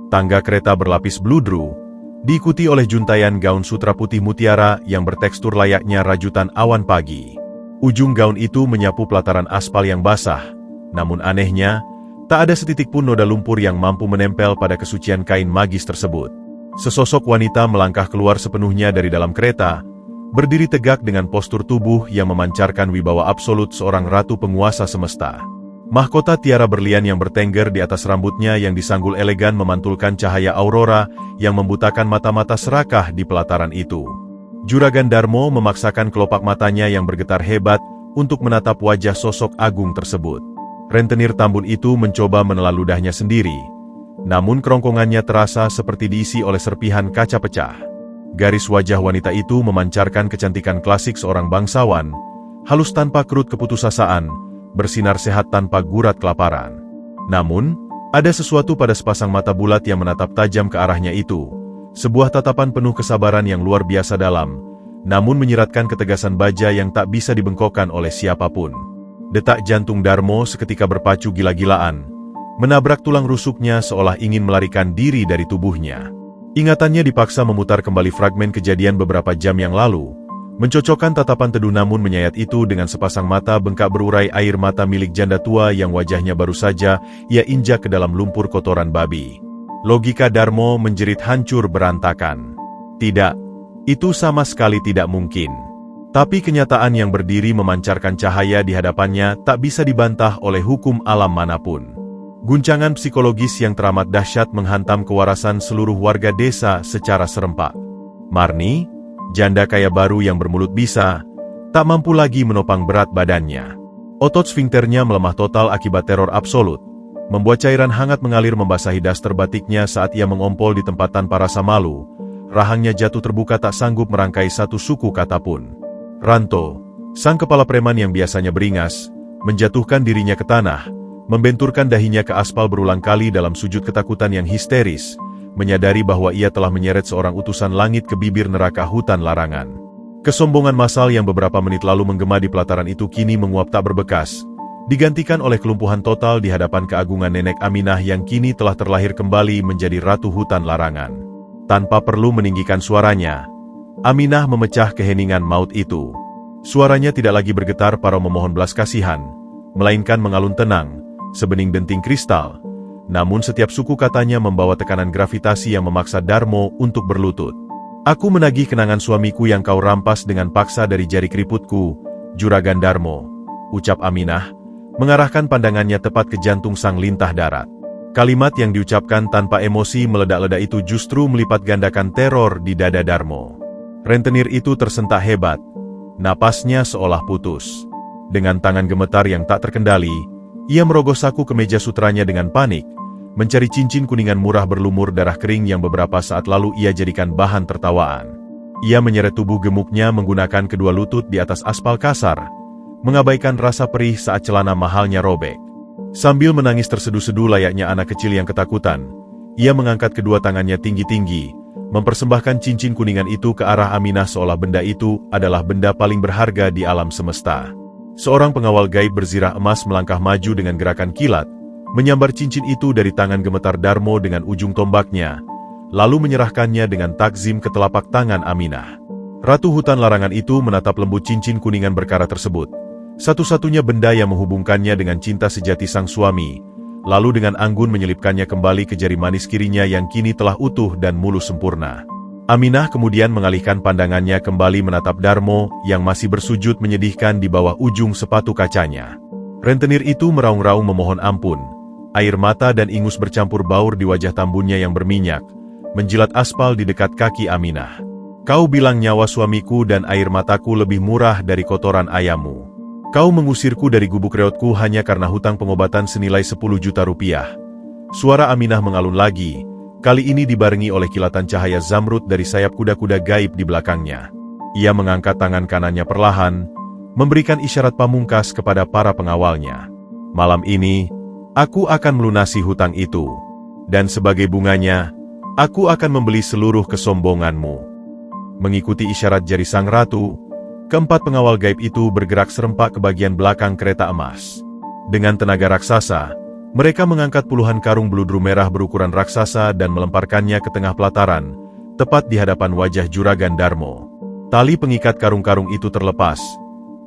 Tangga kereta berlapis bludru, diikuti oleh juntaian gaun sutra putih mutiara yang bertekstur layaknya rajutan awan pagi. Ujung gaun itu menyapu pelataran aspal yang basah, namun anehnya, tak ada setitik pun noda lumpur yang mampu menempel pada kesucian kain magis tersebut. Sesosok wanita melangkah keluar sepenuhnya dari dalam kereta, berdiri tegak dengan postur tubuh yang memancarkan wibawa absolut seorang ratu penguasa semesta. Mahkota tiara berlian yang bertengger di atas rambutnya yang disanggul elegan memantulkan cahaya aurora yang membutakan mata-mata serakah di pelataran itu. Juragan Darmo memaksakan kelopak matanya yang bergetar hebat untuk menatap wajah sosok agung tersebut. Rentenir tambun itu mencoba menelan ludahnya sendiri, namun kerongkongannya terasa seperti diisi oleh serpihan kaca pecah. Garis wajah wanita itu memancarkan kecantikan klasik seorang bangsawan, halus tanpa kerut keputusasaan, bersinar sehat tanpa gurat kelaparan. Namun, ada sesuatu pada sepasang mata bulat yang menatap tajam ke arahnya itu, sebuah tatapan penuh kesabaran yang luar biasa dalam, namun menyiratkan ketegasan baja yang tak bisa dibengkokkan oleh siapapun. Detak jantung Darmo seketika berpacu gila-gilaan, menabrak tulang rusuknya seolah ingin melarikan diri dari tubuhnya. Ingatannya dipaksa memutar kembali fragmen kejadian beberapa jam yang lalu, mencocokkan tatapan teduh namun menyayat itu dengan sepasang mata bengkak berurai air mata milik janda tua yang wajahnya baru saja ia injak ke dalam lumpur kotoran babi. Logika Darmo menjerit hancur berantakan. Tidak, itu sama sekali tidak mungkin. Tapi kenyataan yang berdiri memancarkan cahaya di hadapannya tak bisa dibantah oleh hukum alam manapun. Guncangan psikologis yang teramat dahsyat menghantam kewarasan seluruh warga desa secara serempak. Marni, janda kaya baru yang bermulut bisa, tak mampu lagi menopang berat badannya. Otot sfinkternya melemah total akibat teror absolut, membuat cairan hangat mengalir membasahi daster batiknya saat ia mengompol di tempat tanpa rasa malu. Rahangnya jatuh terbuka tak sanggup merangkai satu suku kata pun. Ranto, sang kepala preman yang biasanya beringas, menjatuhkan dirinya ke tanah, membenturkan dahinya ke aspal berulang kali dalam sujud ketakutan yang histeris, menyadari bahwa ia telah menyeret seorang utusan langit ke bibir neraka hutan larangan. Kesombongan massal yang beberapa menit lalu menggema di pelataran itu kini menguap tak berbekas, digantikan oleh kelumpuhan total di hadapan keagungan Nenek Aminah yang kini telah terlahir kembali menjadi ratu hutan larangan. Tanpa perlu meninggikan suaranya, Aminah memecah keheningan maut itu. Suaranya tidak lagi bergetar para memohon belas kasihan, melainkan mengalun tenang, sebening denting kristal. Namun setiap suku katanya membawa tekanan gravitasi yang memaksa Darmo untuk berlutut. Aku menagih kenangan suamiku yang kau rampas dengan paksa dari jari keriputku, Juragan Darmo, ucap Aminah, mengarahkan pandangannya tepat ke jantung sang lintah darat. Kalimat yang diucapkan tanpa emosi meledak-ledak itu justru melipat gandakan teror di dada Darmo. Rentenir itu tersentak hebat, napasnya seolah putus. Dengan tangan gemetar yang tak terkendali, ia merogoh saku kemeja sutranya dengan panik, mencari cincin kuningan murah berlumur darah kering yang beberapa saat lalu ia jadikan bahan tertawaan. Ia menyeret tubuh gemuknya menggunakan kedua lutut di atas aspal kasar, mengabaikan rasa perih saat celana mahalnya robek. Sambil menangis terseduh-seduh layaknya anak kecil yang ketakutan, ia mengangkat kedua tangannya tinggi-tinggi, mempersembahkan cincin kuningan itu ke arah Aminah seolah benda itu adalah benda paling berharga di alam semesta. Seorang pengawal gaib berzirah emas melangkah maju dengan gerakan kilat, menyambar cincin itu dari tangan gemetar Darmo dengan ujung tombaknya, lalu menyerahkannya dengan takzim ke telapak tangan Aminah. Ratu hutan larangan itu menatap lembut cincin kuningan berkarat tersebut, satu-satunya benda yang menghubungkannya dengan cinta sejati sang suami, lalu dengan anggun menyelipkannya kembali ke jari manis kirinya yang kini telah utuh dan mulus sempurna. Aminah kemudian mengalihkan pandangannya kembali menatap Darmo yang masih bersujud menyedihkan di bawah ujung sepatu kacanya. Rentenir itu meraung-raung memohon ampun, air mata dan ingus bercampur baur di wajah tambunnya yang berminyak, menjilat aspal di dekat kaki Aminah. Kau bilang nyawa suamiku dan air mataku lebih murah dari kotoran ayammu. Kau mengusirku dari gubuk reotku hanya karena hutang pengobatan senilai 10 juta rupiah. Suara Aminah mengalun lagi, kali ini dibarengi oleh kilatan cahaya zamrud dari sayap kuda-kuda gaib di belakangnya. Ia mengangkat tangan kanannya perlahan, memberikan isyarat pamungkas kepada para pengawalnya. Malam ini, aku akan melunasi hutang itu. Dan sebagai bunganya, aku akan membeli seluruh kesombonganmu. Mengikuti isyarat jari sang ratu, keempat pengawal gaib itu bergerak serempak ke bagian belakang kereta emas. Dengan tenaga raksasa, mereka mengangkat puluhan karung beludru merah berukuran raksasa dan melemparkannya ke tengah pelataran, tepat di hadapan wajah Juragan Darmo. Tali pengikat karung-karung itu terlepas,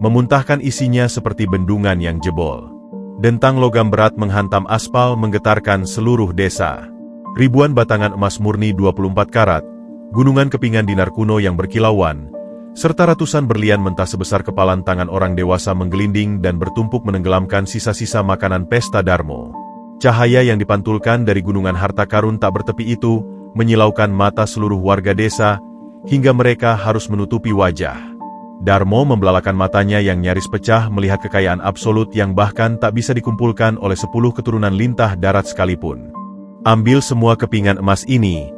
memuntahkan isinya seperti bendungan yang jebol. Dentang logam berat menghantam aspal menggetarkan seluruh desa. Ribuan batangan emas murni 24 karat, gunungan kepingan dinar kuno yang berkilauan, serta ratusan berlian mentah sebesar kepalan tangan orang dewasa menggelinding dan bertumpuk menenggelamkan sisa-sisa makanan pesta Darmo. Cahaya yang dipantulkan dari gunungan harta karun tak bertepi itu menyilaukan mata seluruh warga desa, hingga mereka harus menutupi wajah. Darmo membelalakan matanya yang nyaris pecah melihat kekayaan absolut yang bahkan tak bisa dikumpulkan oleh 10 keturunan lintah darat sekalipun. Ambil semua kepingan emas ini,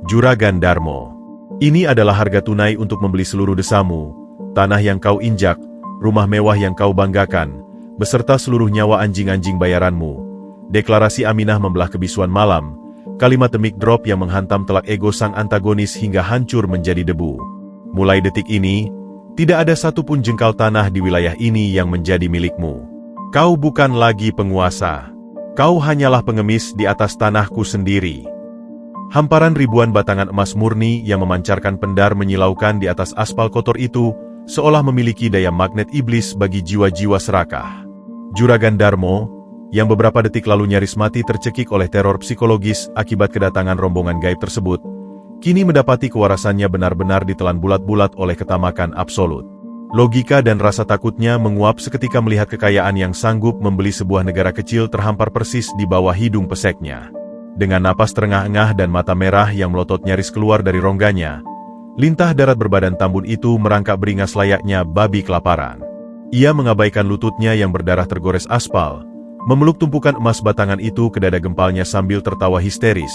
Juragan Darmo. Ini adalah harga tunai untuk membeli seluruh desamu, tanah yang kau injak, rumah mewah yang kau banggakan, beserta seluruh nyawa anjing-anjing bayaranmu. Deklarasi Aminah membelah kebisuan malam, kalimat demik drop yang menghantam telak ego sang antagonis hingga hancur menjadi debu. Mulai detik ini, tidak ada satupun jengkal tanah di wilayah ini yang menjadi milikmu. Kau bukan lagi penguasa. Kau hanyalah pengemis di atas tanahku sendiri. Hamparan ribuan batangan emas murni yang memancarkan pendar menyilaukan di atas aspal kotor itu, seolah memiliki daya magnet iblis bagi jiwa-jiwa serakah. Juragan Darmo, yang beberapa detik lalu nyaris mati tercekik oleh teror psikologis akibat kedatangan rombongan gaib tersebut, kini mendapati kewarasannya benar-benar ditelan bulat-bulat oleh ketamakan absolut. Logika dan rasa takutnya menguap seketika melihat kekayaan yang sanggup membeli sebuah negara kecil terhampar persis di bawah hidung peseknya. Dengan napas terengah-engah dan mata merah yang melotot nyaris keluar dari rongganya, Lintah darat berbadan tambun itu merangkak beringas layaknya babi kelaparan. Ia mengabaikan lututnya yang berdarah tergores aspal, memeluk tumpukan emas batangan itu ke dada gempalnya sambil tertawa histeris,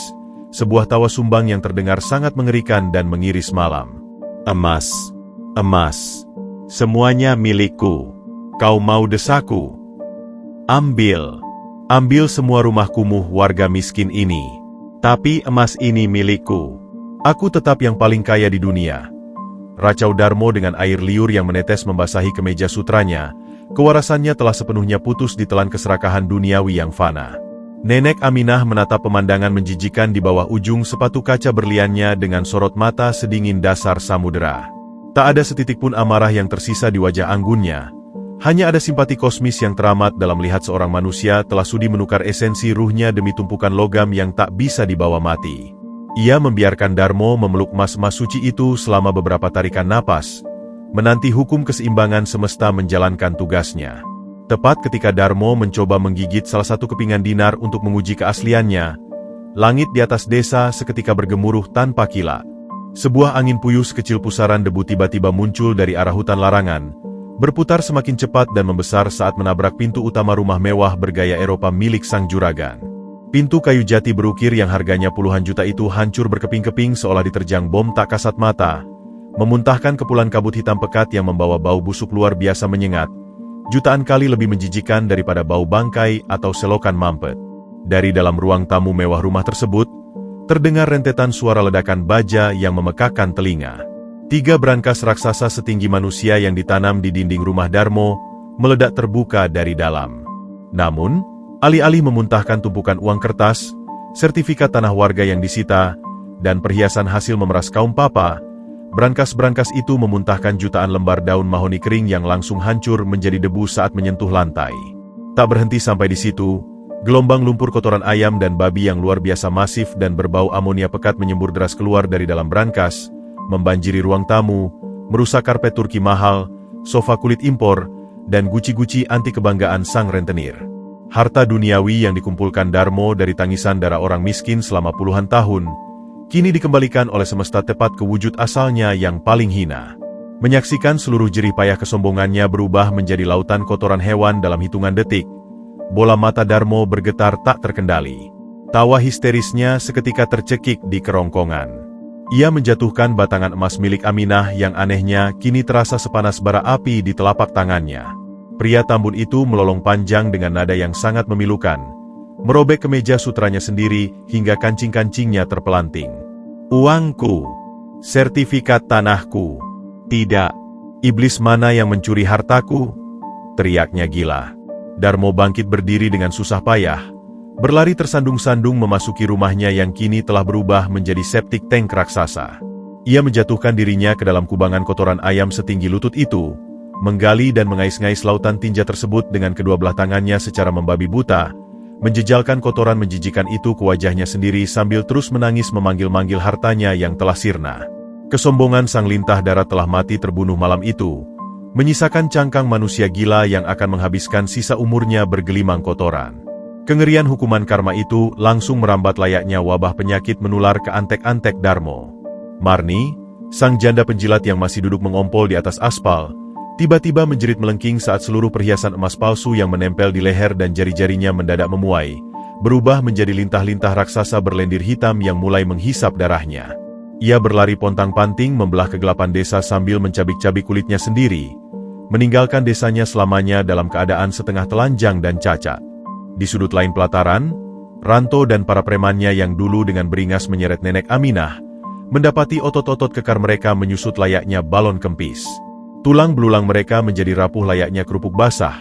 sebuah tawa sumbang yang terdengar sangat mengerikan dan mengiris malam. Emas, emas, semuanya milikku. Kau mau desaku? Ambil, ambil semua rumah kumuh warga miskin ini. Tapi emas ini milikku. Aku tetap yang paling kaya di dunia. Racau Darmo dengan air liur yang menetes membasahi kemeja sutranya, kewarasannya telah sepenuhnya putus ditelan keserakahan duniawi yang fana. Nenek Aminah menatap pemandangan menjijikan di bawah ujung sepatu kaca berliannya dengan sorot mata sedingin dasar samudera. Tak ada setitik pun amarah yang tersisa di wajah anggunnya. Hanya ada simpati kosmis yang teramat dalam melihat seorang manusia telah sudi menukar esensi ruhnya demi tumpukan logam yang tak bisa dibawa mati. Ia membiarkan Darmo memeluk emas-emas suci itu selama beberapa tarikan napas, menanti hukum keseimbangan semesta menjalankan tugasnya. Tepat ketika Darmo mencoba menggigit salah satu kepingan dinar untuk menguji keasliannya, langit di atas desa seketika bergemuruh tanpa kilat. Sebuah angin puyuh sekecil pusaran debu tiba-tiba muncul dari arah hutan larangan, berputar semakin cepat dan membesar saat menabrak pintu utama rumah mewah bergaya Eropa milik sang juragan. Pintu kayu jati berukir yang harganya puluhan juta itu hancur berkeping-keping seolah diterjang bom tak kasat mata, memuntahkan kepulan kabut hitam pekat yang membawa bau busuk luar biasa menyengat, jutaan kali lebih menjijikan daripada bau bangkai atau selokan mampet. Dari dalam ruang tamu mewah rumah tersebut, terdengar rentetan suara ledakan baja yang memekakkan telinga. 3 brankas raksasa setinggi manusia yang ditanam di dinding rumah Darmo meledak terbuka dari dalam. Namun, alih-alih memuntahkan tumpukan uang kertas, sertifikat tanah warga yang disita, dan perhiasan hasil memeras kaum papa, brankas-brankas itu memuntahkan jutaan lembar daun mahoni kering yang langsung hancur menjadi debu saat menyentuh lantai. Tak berhenti sampai di situ, gelombang lumpur kotoran ayam dan babi yang luar biasa masif dan berbau amonia pekat menyembur deras keluar dari dalam brankas, membanjiri ruang tamu, merusak karpet Turki mahal, sofa kulit impor, dan guci-guci anti kebanggaan sang rentenir. Harta duniawi yang dikumpulkan Darmo dari tangisan darah orang miskin selama puluhan tahun, kini dikembalikan oleh semesta tepat ke wujud asalnya yang paling hina. Menyaksikan seluruh jerih payah kesombongannya berubah menjadi lautan kotoran hewan dalam hitungan detik, bola mata Darmo bergetar tak terkendali. Tawa histerisnya seketika tercekik di kerongkongan. Ia menjatuhkan batangan emas milik Aminah yang anehnya kini terasa sepanas bara api di telapak tangannya. Pria tambun itu melolong panjang dengan nada yang sangat memilukan, merobek kemeja sutranya sendiri hingga kancing-kancingnya terpelanting. Uangku, sertifikat tanahku, tidak, iblis mana yang mencuri hartaku? Teriaknya gila. Darmo bangkit berdiri dengan susah payah, berlari tersandung-sandung memasuki rumahnya yang kini telah berubah menjadi septic tank raksasa. Ia menjatuhkan dirinya ke dalam kubangan kotoran ayam setinggi lutut itu, menggali dan mengais-ngais lautan tinja tersebut dengan kedua belah tangannya secara membabi buta, menjejalkan kotoran menjijikan itu ke wajahnya sendiri sambil terus menangis memanggil-manggil hartanya yang telah sirna. Kesombongan sang lintah darat telah mati terbunuh malam itu, menyisakan cangkang manusia gila yang akan menghabiskan sisa umurnya bergelimang kotoran. Kengerian hukuman karma itu langsung merambat layaknya wabah penyakit menular ke antek-antek Darmo. Marni, sang janda penjilat yang masih duduk mengompol di atas aspal, tiba-tiba menjerit melengking saat seluruh perhiasan emas palsu yang menempel di leher dan jari-jarinya mendadak memuai, berubah menjadi lintah-lintah raksasa berlendir hitam yang mulai menghisap darahnya. Ia berlari pontang-panting membelah kegelapan desa sambil mencabik-cabik kulitnya sendiri, meninggalkan desanya selamanya dalam keadaan setengah telanjang dan cacat. Di sudut lain pelataran, Ranto dan para premannya yang dulu dengan beringas menyeret nenek Aminah, mendapati otot-otot kekar mereka menyusut layaknya balon kempis. Tulang belulang mereka menjadi rapuh layaknya kerupuk basah,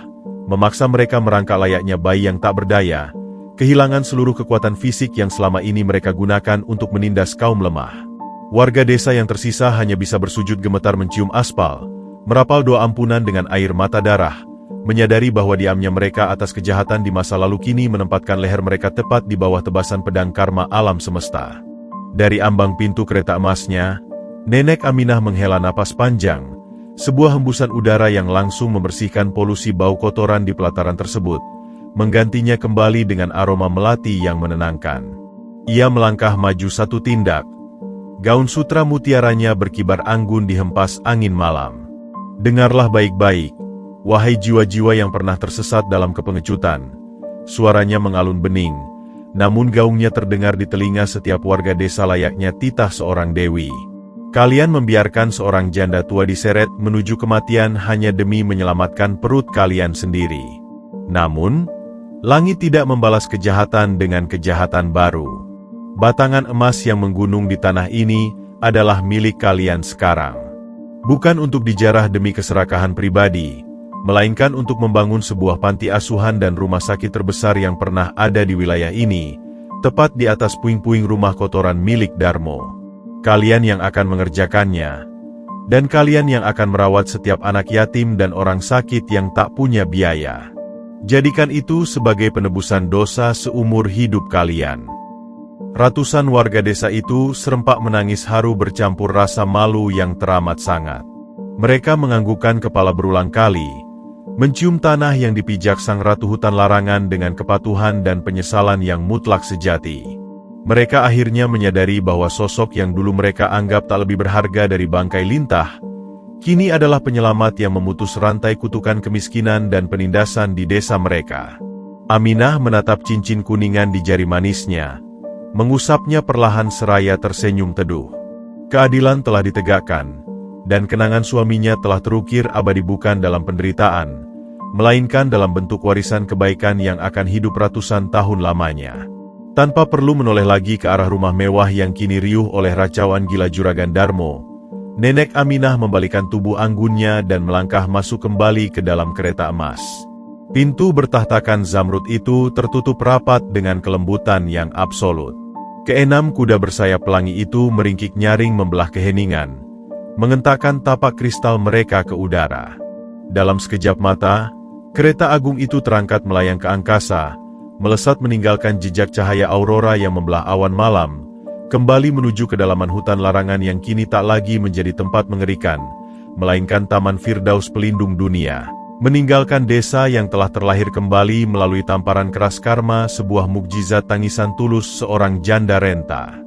memaksa mereka merangkak layaknya bayi yang tak berdaya, kehilangan seluruh kekuatan fisik yang selama ini mereka gunakan untuk menindas kaum lemah. Warga desa yang tersisa hanya bisa bersujud gemetar mencium aspal, merapal doa ampunan dengan air mata darah, menyadari bahwa diamnya mereka atas kejahatan di masa lalu kini menempatkan leher mereka tepat di bawah tebasan pedang karma alam semesta. Dari ambang pintu kereta emasnya, Nenek Aminah menghela napas panjang, sebuah hembusan udara yang langsung membersihkan polusi bau kotoran di pelataran tersebut, menggantinya kembali dengan aroma melati yang menenangkan. Ia melangkah maju satu tindak, Gaun sutra mutiaranya berkibar anggun di hempas angin malam. Dengarlah baik-baik, wahai jiwa-jiwa yang pernah tersesat dalam kepengecutan. Suaranya mengalun bening, namun gaungnya terdengar di telinga setiap warga desa layaknya titah seorang dewi. Kalian membiarkan seorang janda tua diseret menuju kematian hanya demi menyelamatkan perut kalian sendiri. Namun, langit tidak membalas kejahatan dengan kejahatan baru. Batangan emas yang menggunung di tanah ini adalah milik kalian sekarang. Bukan untuk dijarah demi keserakahan pribadi, melainkan untuk membangun sebuah panti asuhan dan rumah sakit terbesar yang pernah ada di wilayah ini, tepat di atas puing-puing rumah kotoran milik Darmo. Kalian yang akan mengerjakannya, dan kalian yang akan merawat setiap anak yatim dan orang sakit yang tak punya biaya. Jadikan itu sebagai penebusan dosa seumur hidup kalian. Ratusan warga desa itu serempak menangis haru bercampur rasa malu yang teramat sangat. Mereka menganggukkan kepala berulang kali, mencium tanah yang dipijak sang ratu hutan larangan dengan kepatuhan dan penyesalan yang mutlak sejati. Mereka akhirnya menyadari bahwa sosok yang dulu mereka anggap tak lebih berharga dari bangkai lintah, kini adalah penyelamat yang memutus rantai kutukan kemiskinan dan penindasan di desa mereka. Aminah menatap cincin kuningan di jari manisnya, mengusapnya perlahan seraya tersenyum teduh. Keadilan telah ditegakkan, dan kenangan suaminya telah terukir abadi bukan dalam penderitaan, melainkan dalam bentuk warisan kebaikan yang akan hidup ratusan tahun lamanya. Tanpa perlu menoleh lagi ke arah rumah mewah yang kini riuh oleh racauan gila juragan Darmo, Nenek Aminah membalikan tubuh anggunnya dan melangkah masuk kembali ke dalam kereta emas. Pintu bertahtakan zamrud itu tertutup rapat dengan kelembutan yang absolut. Keenam kuda bersayap pelangi itu meringkik nyaring membelah keheningan, mengentakkan tapak kristal mereka ke udara. Dalam sekejap mata, kereta agung itu terangkat melayang ke angkasa, melesat meninggalkan jejak cahaya aurora yang membelah awan malam, kembali menuju kedalaman hutan larangan yang kini tak lagi menjadi tempat mengerikan, melainkan taman Firdaus pelindung dunia. Meninggalkan desa yang telah terlahir kembali melalui tamparan keras karma, sebuah mukjizat tangisan tulus seorang janda renta.